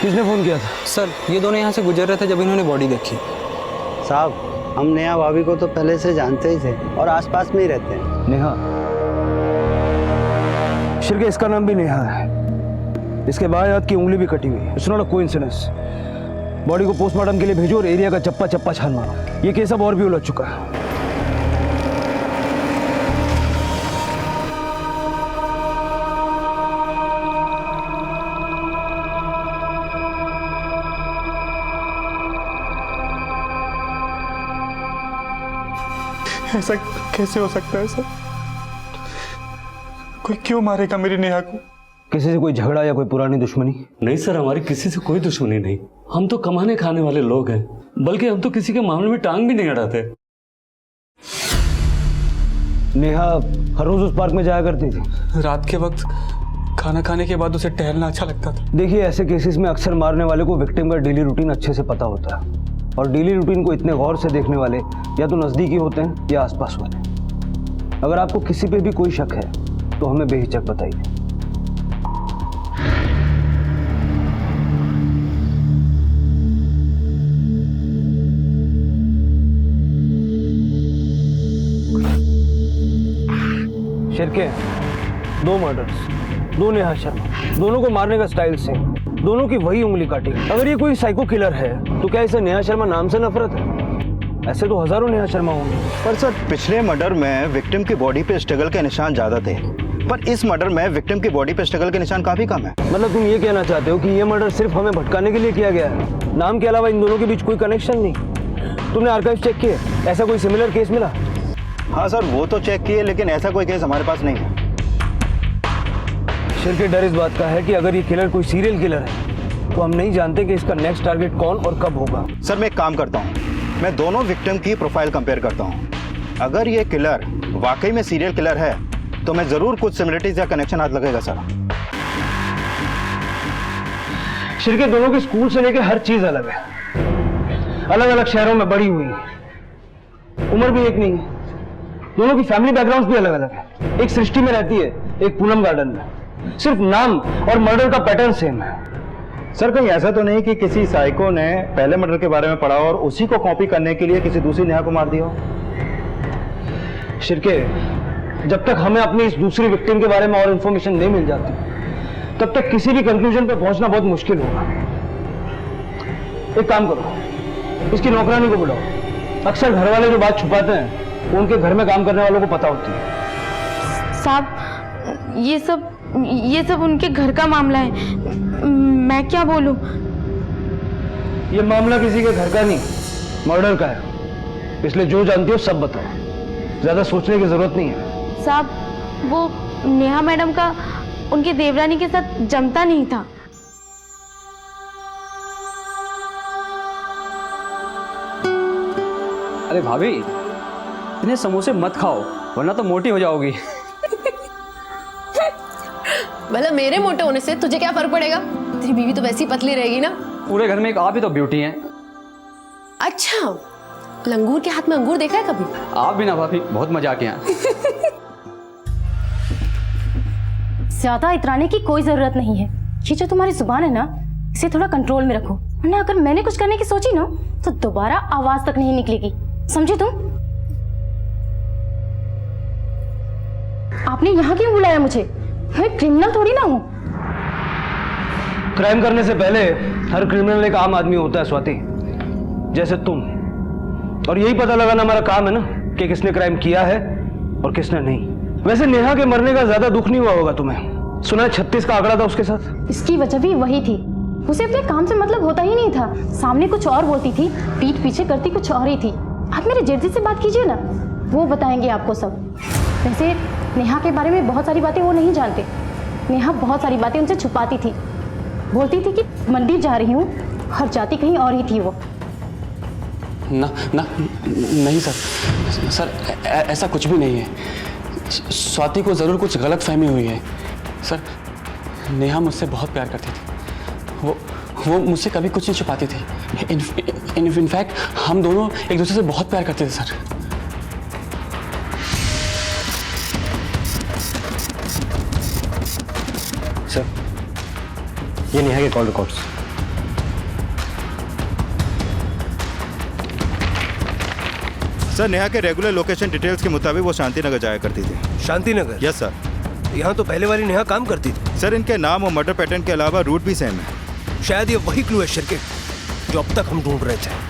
किसने फोन किया था? सर, ये दोनों यहाँ से गुजर रहे थे जब इन्होंने बॉडी देखी। साहब, हम नेहा भाभी को तो पहले से जानते ही थे और आसपास में ही रहते हैं। नेहा? शिरके, इसका नाम भी नेहा है। इसके बाएं हाथ की उंगली भी कटी हुई है। It's not a coincidence. Body को पोस्टमार्टम के लिए भेजो और एरिया का चप्पा चप्पा छान मारो। ये केस अब और भी उलझ चुका है। ऐसा कैसे हो सकता है सर? कोई क्यों मारेगा मेरी नेहा को? किसी से कोई झगड़ा या कोई पुरानी दुश्मनी? नहीं सर, हमारी किसी से कोई दुश्मनी नहीं। हम तो कमाने खाने वाले लोग हैं, बल्कि हम तो किसी के मामले में टांग भी नहीं अड़ाते। नेहा हर रोज उस पार्क में जाया करती थी। रात के वक्त खाना खाने के बाद उसे टहलना अच्छा लगता था। देखिए, ऐसे केसेस में अक्सर मारने वाले को विक्टिम का डेली रूटीन अच्छे से पता होता है, और डेली रूटीन को इतने गौर से देखने वाले या तो नजदीकी होते हैं या आसपास वाले। अगर आपको किसी पे भी कोई शक है तो हमें बेहिचक बताइए। शिरके, 2 मर्डर्स, 2 नेहा शर्मा, दोनों को मारने का स्टाइल सेम, दोनों की वही उंगली काटी। अगर ये कोई साइको किलर है तो क्या इसे नेहा शर्मा नाम से नफरत है? ऐसे तो हजारों नेहा शर्मा होंगे। पर सर, पिछले मर्डर में विक्टिम की बॉडी पे स्ट्रगल के निशान ज्यादा थे, पर इस मर्डर में विक्टिम की बॉडी पे स्ट्रगल के निशान काफी कम है। मतलब तुम ये कहना चाहते हो कि ये मर्डर सिर्फ हमें भटकाने के लिए किया गया है? नाम के अलावा इन दोनों के बीच कोई कनेक्शन नहीं? तुमने आर्काइव चेक किए? ऐसा कोई सिमिलर केस मिला? हाँ सर, वो तो चेक किए, लेकिन ऐसा कोई केस हमारे पास नहीं है। शिर के डर इस बात का है कि अगर ये किलर कोई सीरियल किलर है तो हम नहीं जानते कि इसका नेक्स्ट टारगेट कौन और कब होगा। सर, मैं एक काम करता हूँ, मैं दोनों विक्टिम की प्रोफाइल कंपेयर करता हूँ। अगर ये किलर वाकई में सीरियल किलर है तो मैं जरूर कुछ सिमिलरिटीज या कनेक्शन हाथ लगेगा सर। शिरके दोनों के स्कूल से लेकर हर चीज अलग है, अलग अलग शहरों में बड़ी हुई है, उम्र भी एक नहीं है, दोनों की फैमिली बैकग्राउंड भी अलग अलग है। एक सृष्टि में रहती है, एक पूनम गार्डन में, सिर्फ नाम और मर्डर का पैटर्न सेम है। सर कहीं ऐसा तो नहीं कि किसी साइको ने पहले मर्डर के बारे में पढ़ा और उसी को कॉपी करने के लिए किसी दूसरी नेहा को मार दिया हो? शिरके, जब तक हमें अपनी इस दूसरी विक्टिम के बारे में और इंफॉर्मेशन नहीं मिल जाती, तब तक किसी भी कंक्लूजन पे पहुंचना बहुत मुश्किल होगा। एक काम करो, इसकी नौकरानी को बुलाओ। अक्सर घर वाले जो बात छुपाते हैं वो उनके घर में काम करने वालों को पता होती है। साहब, ये सब उनके घर का मामला है, मैं क्या बोलूं? ये मामला किसी के घर का नहीं, मर्डर का है, इसलिए जो जानती हो सब बताओ, ज्यादा सोचने की जरूरत नहीं है। साहब, वो नेहा मैडम का उनकी देवरानी के साथ जमता नहीं था। अरे भाभी, इतने समोसे मत खाओ वरना तो मोटी हो जाओगी। मतलब मेरे मोटे होने से तुझे क्या फर्क पड़ेगा? तेरी बीवी तो वैसी पतली रहेगी ना। पूरे घर में एक आप ही तो ब्यूटी हैं। अच्छा, लंगूर के हाथ में अंगूर देखा है कभी? आप भी ना भाभी, बहुत मजाक है। ज्यादा इतराने की कोई जरूरत नहीं है। ये जो तुम्हारी जुबान है ना, इसे थोड़ा कंट्रोल में रखो, वरना अगर मैंने कुछ करने की सोची ना तो दोबारा आवाज तक नहीं निकलेगी, समझे तुम? आपने यहाँ क्यों बुलाया मुझे? मैं क्रिमिनल थोड़ी ना हूँ। क्राइम करने से पहले हर क्रिमिनल एक आम आदमी होता है स्वाति, जैसे तुम। और यही पता लगाना हमारा काम है ना कि किसने क्राइम किया है और किसने नहीं। वैसे नेहा के मरने का ज्यादा दुख नहीं हुआ होगा तुम्हें? सुना है 36 का आंकड़ा था उसके साथ। इसकी वजह भी वही थी, उसे अपने काम से मतलब होता ही नहीं था। सामने कुछ और बोलती थी, पीठ पीछे करती कुछ और ही थी। आप मेरे जेठ से बात कीजिए ना, वो बताएंगे आपको सब। वैसे नेहा के बारे में बहुत सारी बातें वो नहीं जानते। नेहा बहुत सारी बातें उनसे छुपाती थी, बोलती थी कि मंदिर जा रही हूँ, हर जाती कहीं और ही थी वो। ना ना नहीं सर, ऐसा कुछ भी नहीं है। स्वाति को जरूर कुछ गलत फहमी हुई है सर। नेहा मुझसे बहुत प्यार करती थी, वो मुझसे कभी कुछ नहीं छुपाती थी। इनफैक्ट हम दोनों एक दूसरे से बहुत प्यार करते थे सर। सर, ये नेहा के कॉल रिकॉर्ड्स। सर, नेहा के रेगुलर लोकेशन डिटेल्स के मुताबिक वो शांतिनगर जाया करती थी। शांतिनगर? Yes sir. यहाँ तो पहले वाली नेहा काम करती थी। सर, इनके नाम और मर्डर पैटर्न के अलावा रूट भी सेम है। शायद ये वही क्लू है शिरके जो अब तक हम ढूंढ रहे थे।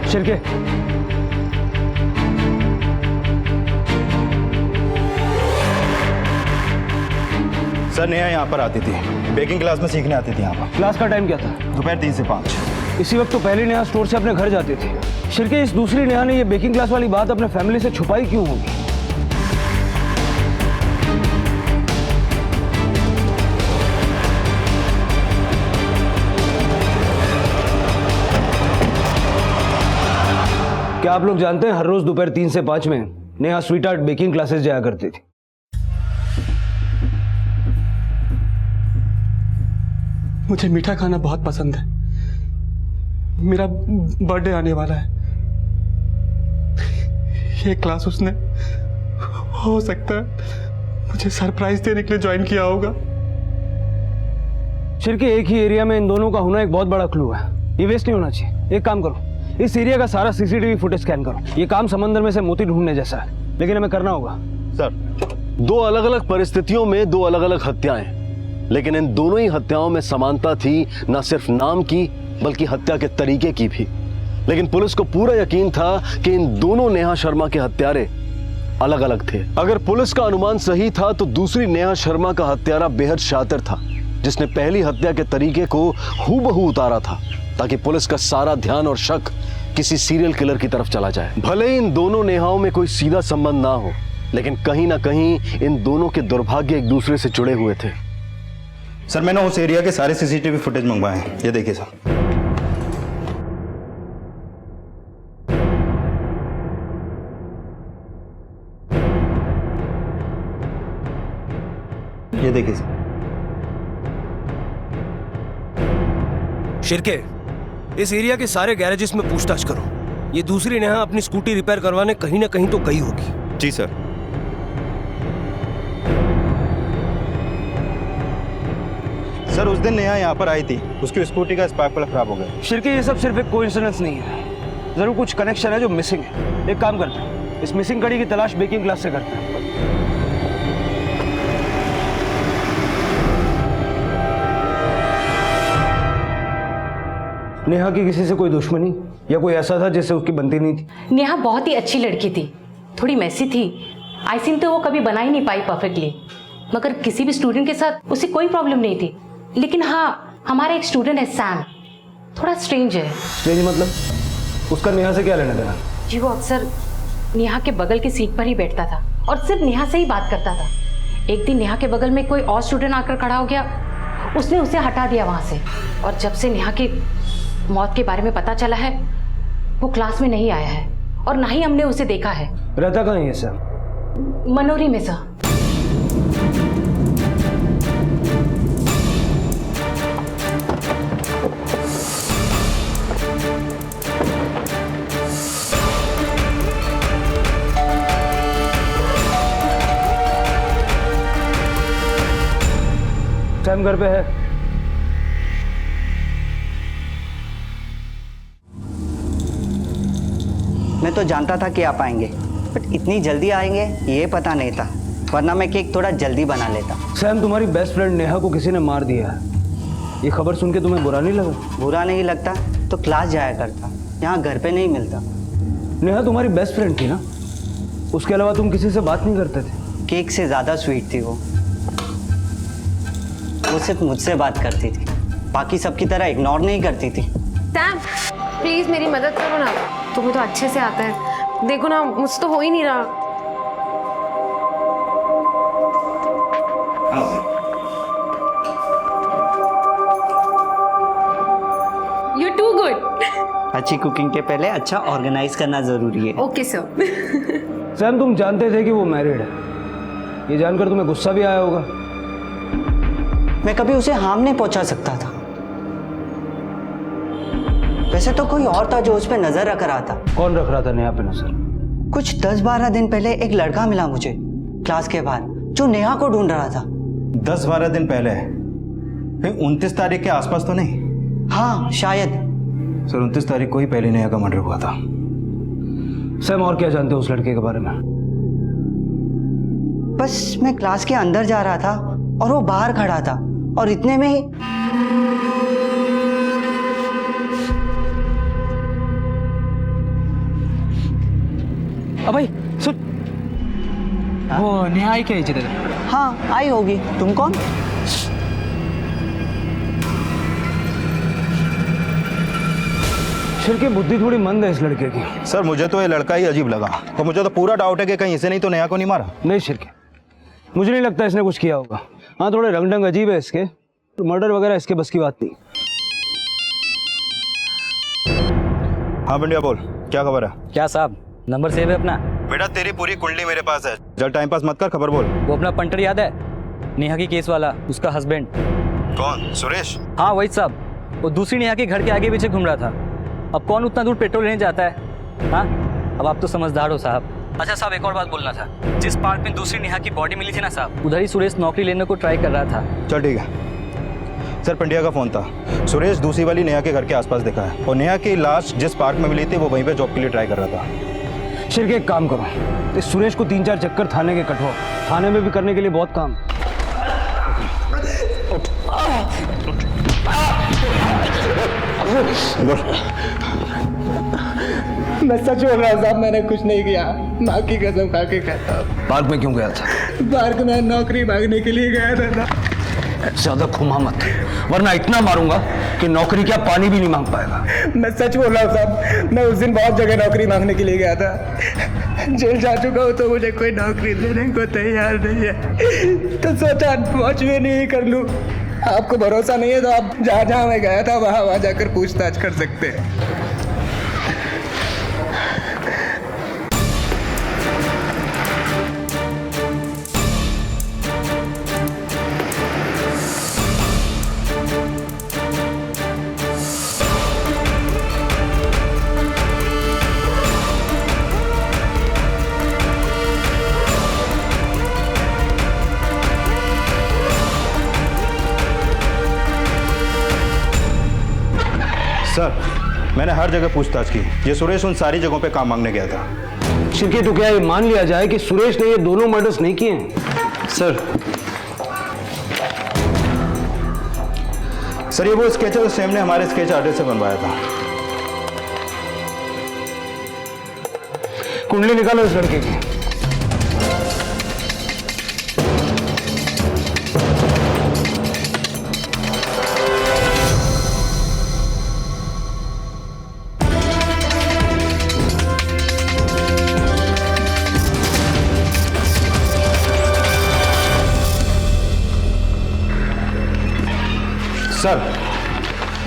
शिरके, सर, नेहा यहाँ पर आती थी, बेकिंग क्लास में सीखने आती थी यहाँ पर। क्लास का टाइम क्या था? दोपहर 3 से 5। इसी वक्त तो पहली नेहा स्टोर से अपने घर जाती थी। शिरके, इस दूसरी नेहा ने ये बेकिंग क्लास वाली बात अपने फैमिली से छुपाई क्यों होगी? क्या आप लोग जानते हैं हर रोज दोपहर 3 से 5 में Neha sweet art baking classes जाया करती थी। मुझे मीठा खाना बहुत पसंद है। मेरा बर्थडे आने वाला है। ये क्लास उसने हो सकता है मुझे सरप्राइज देने के लिए ज्वाइन किया होगा। शिरके, एक ही एरिया में इन दोनों का होना एक बहुत बड़ा क्लू है। ये वेस्ट नहीं होना चाहिए। एक काम करो, इस एरिया का सारा सीसीटीवी फुटेज स्कैन करो। ये काम समंदर में से मोती ढूंढने जैसा है, लेकिन हमें करना होगा। सर, 2 अलग अलग परिस्थितियों में 2 अलग अलग हत्याएं, लेकिन इन दोनों ही हत्याओं में समानता थी, न सिर्फ नाम की बल्कि हत्या के तरीके की भी। लेकिन पुलिस को पूरा यकीन था कि इन दोनों नेहा शर्मा के हत्यारे अलग अलग थे। अगर पुलिस का अनुमान सही था तो दूसरी नेहा शर्मा का हत्यारा बेहद शातिर था, जिसने पहली हत्या के तरीके को हूबहू उतारा था, ताकि पुलिस का सारा ध्यान और शक किसी सीरियल किलर की तरफ चला जाए। भले इन दोनों नेहाओं में कोई सीधा संबंध ना हो, लेकिन कहीं ना कहीं इन दोनों के दुर्भाग्य एक दूसरे से जुड़े हुए थे। सर मैंने उस एरिया के सारे सीसीटीवी फुटेज मंगवाए हैं, ये देखिए सर। ये देखिए सर। शिरके, इस एरिया के सारे गैरेजेस में पूछताछ करो। ये दूसरी नेहा अपनी स्कूटी रिपेयर करवाने कहीं ना कहीं तो गई होगी। जी सर। सर उस दिन नेहा यहाँ पर आई थी, उसकी स्कूटी का स्पार्क प्लग खराब हो गया। शिरके, ये सब सिर्फ एक कोइंसिडेंस नहीं है, जरूर कुछ कनेक्शन है जो मिसिंग है। एक काम करते हैं, इस मिसिंग कड़ी की तलाश बेकिंग क्लास से करते हैं। नेहा की किसी से कोई दुश्मनी या कोई ऐसा था जिससे उसकी बनती नहीं थी? नेहा बहुत ही अच्छी लड़की थी, थोड़ी मैसी थी। आइसिन तो वो कभी बना ही नहीं पाई परफेक्टली, मगर किसी भी स्टूडेंट के साथ उसे कोई प्रॉब्लम नहीं थी। लेकिन हाँ, हमारा एक स्टूडेंट है सैम, थोड़ा स्ट्रेंज है। स्ट्रेंज मतलब? उसका नेहा से क्या लेना देना? जी वो अक्सर नेहा के बगल की सीट पर ही बैठता था और सिर्फ नेहा से ही बात करता था। एक दिन नेहा के बगल में कोई और स्टूडेंट आकर खड़ा हो गया, उसने उसे हटा दिया वहां से। और जब से नेहा की मौत के बारे में पता चला है, वो क्लास में नहीं आया है और ना ही हमने उसे देखा है। रहता कहाँ है सर? मनोरी में सर। सैम घर पे है? मैं तो जानता था कि आप आएंगे, बट इतनी जल्दी आएंगे ये पता नहीं था, वरना मैं केक थोड़ा जल्दी बना लेता। सैम, तुम्हारी बेस्ट फ्रेंड नेहा को किसी ने मार दिया है। ये खबर सुन के तुम्हें बुरा नहीं लगा? बुरा नहीं लगता तो क्लास जाया करता, यहाँ घर पे नहीं मिलता। नेहा तुम्हारी बेस्ट फ्रेंड थी ना, उसके अलावा तुम किसी से बात नहीं करते थे? केक से ज़्यादा स्वीट थी वो सिर्फ मुझसे बात करती थी, बाकी सबकी तरह इग्नोर नहीं करती थी। सैम प्लीज मेरी मदद करो ना, तुम्हें तो अच्छे से आता है। देखो ना, मुझसे तो हो ही नहीं रहा। You're too good. अच्छी कुकिंग के पहले अच्छा ऑर्गेनाइज करना जरूरी है। Okay sir. सैम, तुम जानते थे कि वो मैरिड है, ये जानकर तुम्हें गुस्सा भी आया होगा। मैं कभी उसे हार्म नहीं पहुंचा सकता था। वैसे तो कोई और था जो उस पर नजर रख रहा था। कौन रख रहा था नेहा पे नजर? कुछ 10-12 दिन पहले एक लड़का मिला मुझे क्लास के बाहर, जो नेहा को ढूंढ रहा था। 10-12 दिन पहले? 29 तारीख के आसपास तो नहीं? हाँ शायद। सर 29 तारीख को ही पहले नेहा का मर्डर हुआ था। सैम, और क्या जानते हो उस लड़के के बारे में? बस मैं क्लास के अंदर जा रहा था और वो बाहर खड़ा था, और इतने में ही भाई सुन, वो नेहा आई क्या इधर? हाँ आई होगी। तुम कौन? शिरके, बुद्धि थोड़ी मंद है इस लड़के की। सर मुझे तो ये लड़का ही अजीब लगा, तो मुझे तो पूरा डाउट है कि कहीं इसे नहीं तो नेहा को नहीं मारा। नहीं शिरके, मुझे नहीं लगता इसने कुछ किया होगा। हाँ, थोड़े रंग ढंग अजीब है इसके, तो मर्डर वगैरह इसके बस की बात नहीं। हाँ बंडिया बोल, क्या खबर है? क्या साहब, नंबर सेव है अपना? बेटा तेरी पूरी कुंडली मेरे पास है, जल टाइम पास मत कर, खबर बोल। वो अपना पंटर याद है, नेहा की केस वाला, उसका हस्बैंड। कौन? सुरेश? हाँ वही साहब, वो दूसरी नेहा के घर के आगे पीछे घूम रहा था। अब कौन उतना दूर पेट्रोल लेने जाता है? हाँ, अब आप तो समझदार हो साहब। अच्छा साहब, एक और बात बोलना था, जिस पार्क में दूसरी नेहा की बॉडी मिली थी ना साहब, उधर ही सुरेश नौकरी लेने को ट्राई कर रहा था। चल ठीक है सर, पंड्या का फोन था, सुरेश दूसरी वाली नेहा के घर के आसपास दिखा है, और नेहा की लाश जिस पार्क में मिली थी वो वहीं पे जॉब के लिए ट्राई कर रहा था। शिरके, एक काम करो, इस सुरेश को 3-4 चक्कर थाने के कटवाओ, थाने में भी करने के लिए बहुत काम। मैं सच बोल रहा हूँ साहब, मैंने कुछ नहीं किया, माँ की कसम खा के कहता हूँ। पार्क में क्यों गया था? पार्क में नौकरी मांगने के लिए गया था। ज्यादा घुमा मत, वरना इतना मारूंगा कि नौकरी क्या पानी भी नहीं मांग पाएगा। मैं सच बोल रहा हूँ साहब, मैं उस दिन बहुत जगह नौकरी मांगने के लिए गया था। जेल जा चुका हूँ तो मुझे कोई नौकरी देने को तैयार नहीं है, तो सोचा मौज में नहीं कर लूँ। आपको भरोसा नहीं है तो आप जहाँ जहाँ मैं गया था वहाँ जाकर पूछताछ कर सकते हैं। सर, मैंने हर जगह पूछताछ की। ये सुरेश उन सारी जगहों पे काम मांगने गया था। शिरके, तो क्या ये मान लिया जाए कि सुरेश ने ये दोनों मर्डर्स नहीं किए हैं? सर ये वो स्केच है जो सैम ने हमारे स्केच आर्टिस्ट से बनवाया था। कुंडली निकालो इस लड़के की।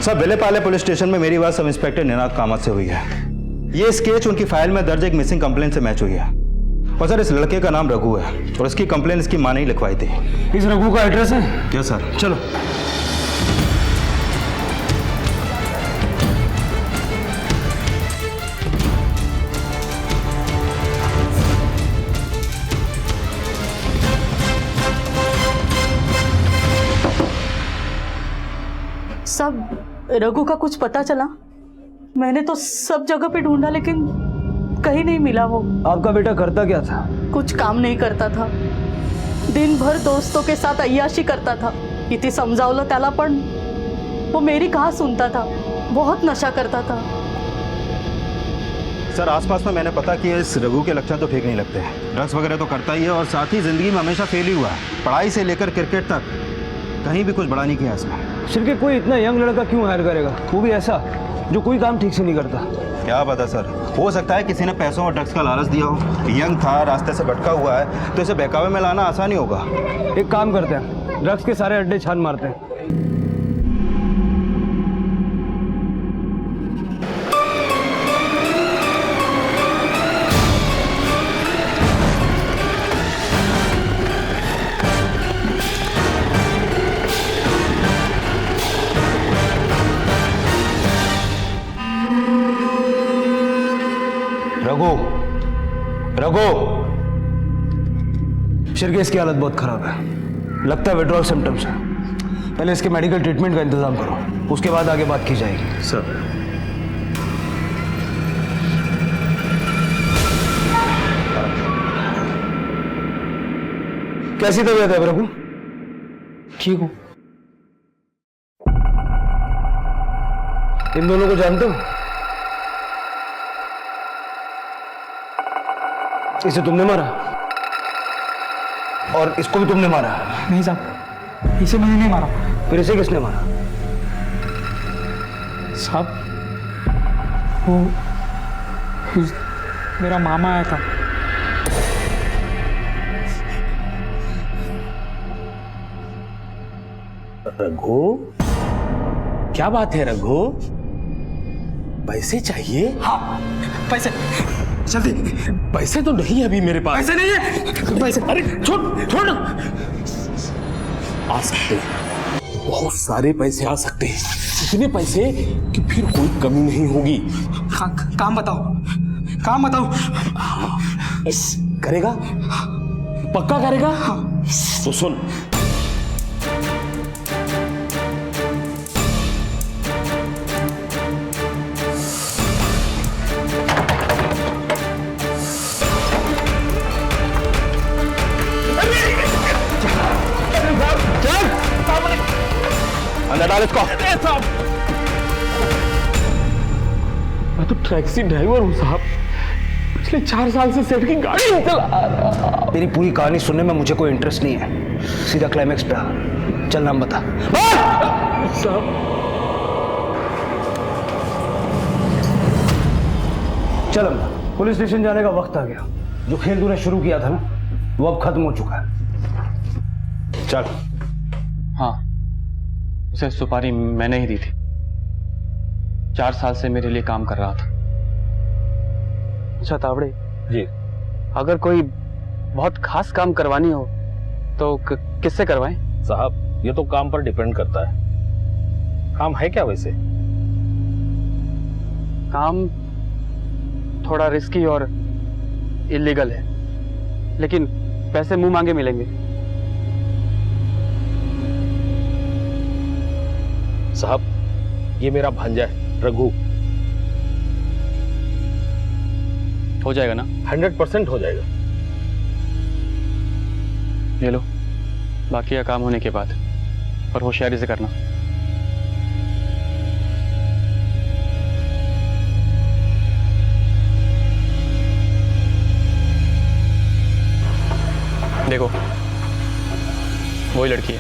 सर बेलेपाले पुलिस स्टेशन में मेरी बात सब इंस्पेक्टर निनाद कामत से हुई है। ये स्केच उनकी फाइल में दर्ज एक मिसिंग कंप्लेंट से मैच हुई है। और सर इस लड़के का नाम रघु है और इसकी कंप्लेंट इसकी मां ने ही लिखवाई थी। इस रघु का एड्रेस है? क्या सर? चलो। सब रघु का कुछ पता चला? मैंने तो सब जगह पे ढूंढा लेकिन कहीं नहीं मिला वो। आपका बेटा करता क्या था? कुछ काम नहीं करता था, दिन भर दोस्तों के साथ अय्याशी करता था। किती समजावलं त्याला पण वो मेरी कहाँ सुनता था। बहुत नशा करता था। सर आसपास में मैंने पता किया, इस रघु के लक्षण तो ठीक नहीं लगते। ड्रग्स वगैरह तो करता ही है और साथ ही जिंदगी में हमेशा फेल ही हुआ है। पढ़ाई से लेकर क्रिकेट तक कहीं भी कुछ बड़ा नहीं किया इसने। शिरके, कोई इतना यंग लड़का क्यों हायर करेगा, वो भी ऐसा जो कोई काम ठीक से नहीं करता? क्या पता सर, हो सकता है किसी ने पैसों और ड्रग्स का लालच दिया हो। यंग था, रास्ते से भटका हुआ है, तो इसे बहकावे में लाना आसान ही होगा। एक काम करते हैं, ड्रग्स के सारे अड्डे छान मारते हैं। रघु, शिरके इसकी हालत बहुत खराब है, लगता है विड्रॉल सिम्टम्स है। पहले इसके मेडिकल ट्रीटमेंट का इंतजाम करो, उसके बाद आगे बात की जाएगी। सर कैसी तबीयत है रघु? ठीक हूँ। इन दोनों को जानते हो? इसे तुमने मारा और इसको भी तुमने मारा? नहीं साहब, इसे मैंने नहीं मारा। फिर इसे किसने मारा? साहब वो मेरा मामा आया था। रघु, क्या बात है रघु? पैसे चाहिए? हाँ, पैसे जल्दी। पैसे तो नहीं है अभी मेरे पास। पैसे नहीं है। पैसे, अरे छोड़ ना। आ सकते हैं, बहुत सारे पैसे आ सकते हैं, इतने पैसे कि फिर कोई कमी नहीं होगी। काम बताओ, काम बताओ। करेगा? पक्का करेगा? तो सुन, अंदर डाल इसको। मैं तो टैक्सी ड्राइवर हूँ साहब, पिछले 4 साल से सेठ की गाड़ी नहीं चला रहा। तेरी पूरी कहानी सुनने में मुझे कोई इंटरेस्ट नहीं है, सीधा क्लाइमैक्स पे आ। चल नाम बता। चल अम्मा, पुलिस स्टेशन जाने का वक्त आ गया। जो खेल तूने शुरू किया था ना, वो अब खत्म हो चुका है। चल। हाँ, उसे सुपारी मैंने ही दी थी। 4 साल से मेरे लिए काम कर रहा था। अच्छा तावड़े जी, अगर कोई बहुत खास काम करवानी हो तो किससे करवाएं? साहब ये तो काम पर डिपेंड करता है। काम है क्या वैसे? काम थोड़ा रिस्की और इलीगल है, लेकिन पैसे मुंह मांगे मिलेंगे। साहब ये मेरा भांजा है रघु। हो जाएगा ना? 100% हो जाएगा। ले लो, बाकी का काम होने के बाद, और होशियारी से करना। देखो वही लड़की है,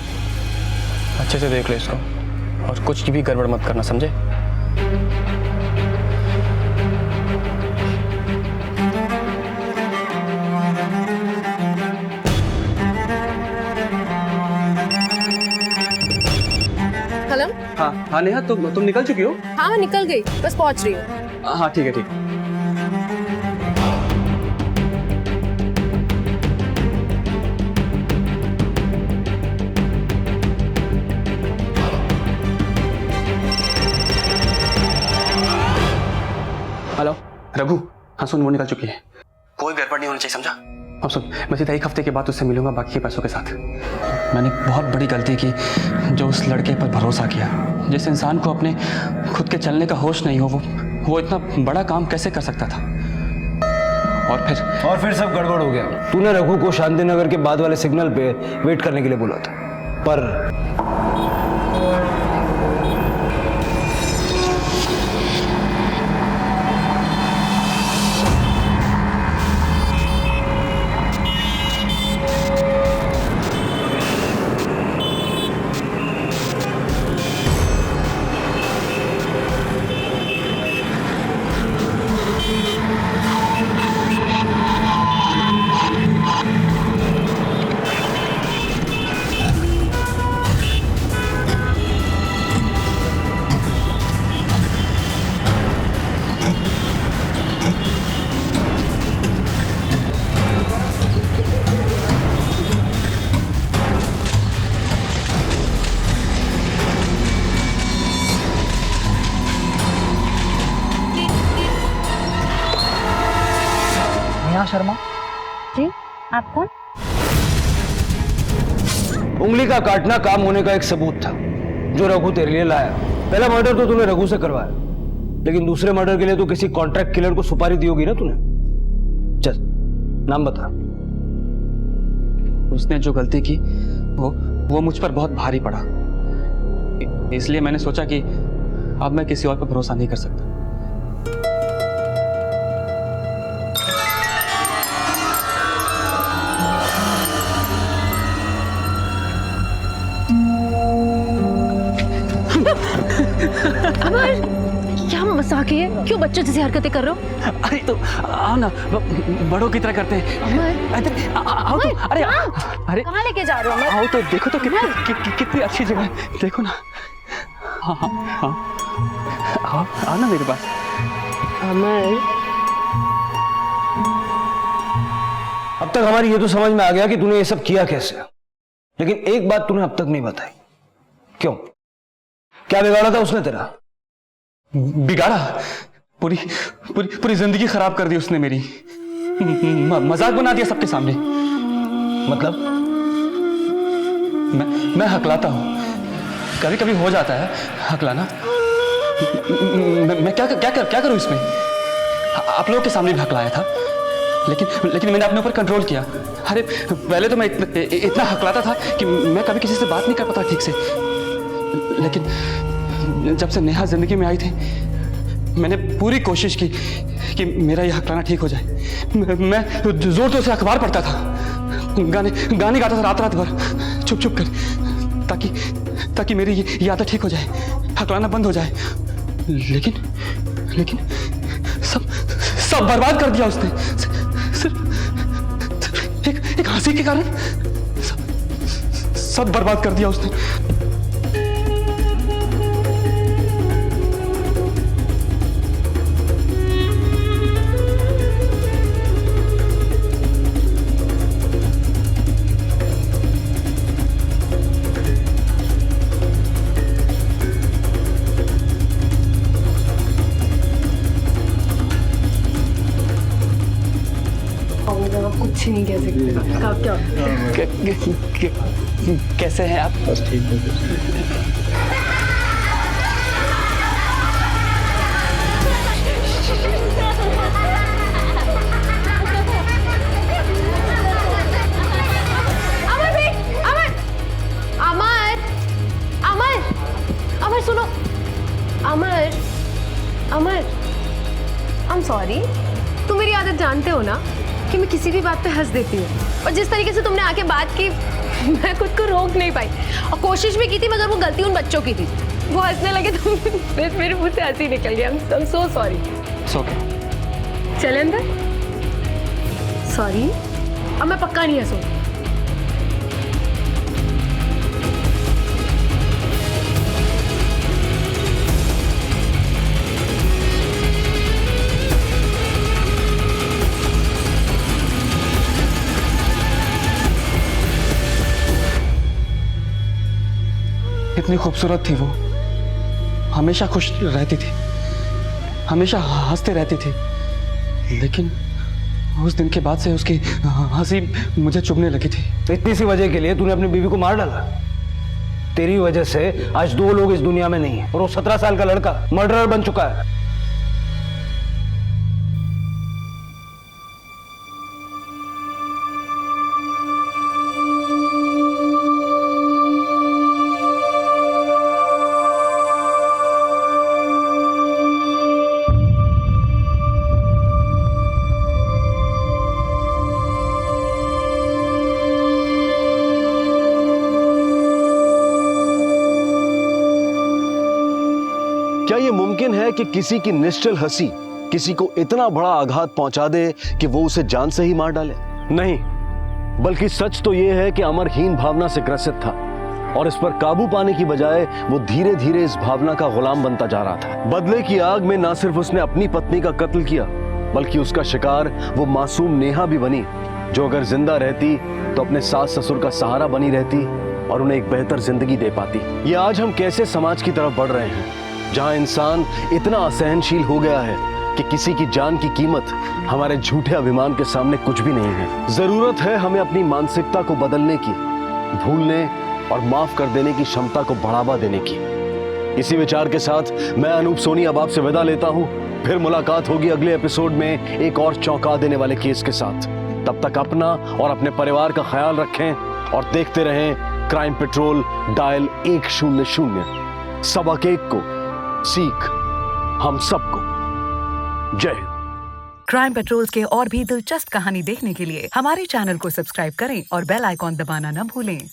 अच्छे से देख लो इसको, और कुछ भी गड़बड़ मत करना, समझे? हेलो। हाँ हाँ नेहा, तुम निकल चुकी हो? हाँ मैं निकल गई, बस पहुंच रही हूँ। हाँ ठीक है, ठीक। हेलो रघु। हाँ सुन, वो निकल चुकी है। कोई गड़बड़ नहीं होनी चाहिए, समझा? अब सुन, मैं सीधा 1 हफ्ते के बाद उससे मिलूंगा बाकी के पैसों के साथ। मैंने बहुत बड़ी गलती की जो उस लड़के पर भरोसा किया। जिस इंसान को अपने खुद के चलने का होश नहीं हो, वो इतना बड़ा काम कैसे कर सकता था? और फिर सब गड़बड़ हो गया। तूने रघु को शांति नगर के बाद वाले सिग्नल पे वेट करने के लिए बोला था, पर शर्मा जी, आप कौन? उंगली का काटना काम होने का एक सबूत था जो रघु तेरे लिए लाया। पहला मर्डर तो तूने रघु से करवाया, लेकिन दूसरे मर्डर के लिए तो किसी कॉन्ट्रैक्ट किलर को सुपारी दी होगी ना तूने। चल नाम बता। उसने जो गलती की वो मुझ पर बहुत भारी पड़ा, इसलिए मैंने सोचा कि अब मैं किसी और पर भरोसा नहीं कर सकता। अमर, क्या मजाक है? क्यों बच्चों जैसी हरकतें कर रहे हो? अरे तो आओ ना, बड़ों की तरह करते हैं। अमर, आओ तो, अरे अरे कहाँ लेके जा रहे हो? आओ तो देखो तो कितनी अच्छी जगह है, देखो ना। हाँ हाँ हाँ, आओ ना मेरे पास। अमर, अब तक हमारी ये तो समझ में आ गया कि तूने ये सब किया कैसे, लेकिन एक बात तूने अब तक नहीं बताई। क्यों? क्या बिगाड़ा था उसने तेरा? बिगाड़ा? पूरी पूरी पूरी जिंदगी खराब कर दी उसने मेरी। मजाक बना दिया सबके सामने। मतलब? मैं हकलाता हूँ, कभी कभी हो जाता है हकलाना। मैं क्या करूँ इसमें? आप लोगों के सामने भी हकलाया था, लेकिन मैंने अपने ऊपर कंट्रोल किया। अरे पहले तो मैं इतना हकलाता था कि मैं कभी किसी से बात नहीं कर पाता ठीक से, लेकिन जब से नेहा जिंदगी में आई थी मैंने पूरी कोशिश की कि मेरा यह हकलाना ठीक हो जाए। मैं जोर जोर से अखबार पढ़ता था, गाने गाता था रात रात भर, चुप चुप कर। ताकि मेरी ये आदत ठीक हो जाए, हकलाना बंद हो जाए। लेकिन सब बर्बाद कर दिया उसने, सिर्फ एक हंसी के कारण सब बर्बाद कर दिया उसने। कुछ नहीं कह सकते। कैसे हैं आप? बस ठीक है। अमर सुनो, अमर आई एम सॉरी। तुम मेरी आदत जानते हो ना कि मैं किसी भी बात पे हंस देती हूँ, और जिस तरीके से तुमने आके बात की मैं खुद को रोक नहीं पाई, और कोशिश भी की थी मगर वो गलती उन बच्चों की थी। वो हंसने लगे तो मेरे मुंह से हंसी निकल गया। I am so sorry. चले अंदर। सॉरी, अब मैं पक्का नहीं हंसूंगी। इतनी खूबसूरत थी वो, हमेशा खुश रहती थी, हमेशा हंसते रहती थी, लेकिन उस दिन के बाद से उसकी हंसी मुझे चुभने लगी थी। इतनी सी वजह के लिए तूने अपनी बीवी को मार डाला? तेरी वजह से आज 2 लोग इस दुनिया में नहीं है, और वो 17 साल का लड़का मर्डरर बन चुका है। क्या ये मुमकिन है कि किसी की निश्चल हंसी किसी को इतना बड़ा आघात पहुंचा दे कि वो उसे जान से ही मार डाले? नहीं, बल्कि सच तो ये है कि अमर हीन भावना से ग्रसित था, और इस पर काबू पाने की बजाय वो धीरे धीरे इस भावना का गुलाम बनता जा रहा था। बदले की आग में ना सिर्फ उसने अपनी पत्नी का कत्ल किया, बल्कि उसका शिकार वो मासूम नेहा भी बनी, जो अगर जिंदा रहती तो अपने सास ससुर का सहारा बनी रहती और उन्हें एक बेहतर जिंदगी दे पाती। ये आज हम कैसे समाज की तरफ बढ़ रहे हैं, जहां इंसान इतना असहनशील हो गया है कि किसी की जान की कीमत हमारे झूठे अभिमान के सामने कुछ भी नहीं है। जरूरत है हमें अपनी मानसिकता को बदलने की, भूलने और माफ कर देने की क्षमता को बढ़ावा देने की। इसी विचार के साथ मैं अनूप सोनी अब आपसे विदा लेता हूं। फिर मुलाकात होगी अगले एपिसोड में एक और चौंका देने वाले केस के साथ। तब तक अपना और अपने परिवार का ख्याल रखें और देखते रहें क्राइम पेट्रोल डायल 100। सबक एक को सीख हम सबको। जय हिंद। क्राइम पेट्रोल्स के और भी दिलचस्प कहानी देखने के लिए हमारे चैनल को सब्सक्राइब करें और बेल आइकॉन दबाना न भूलें।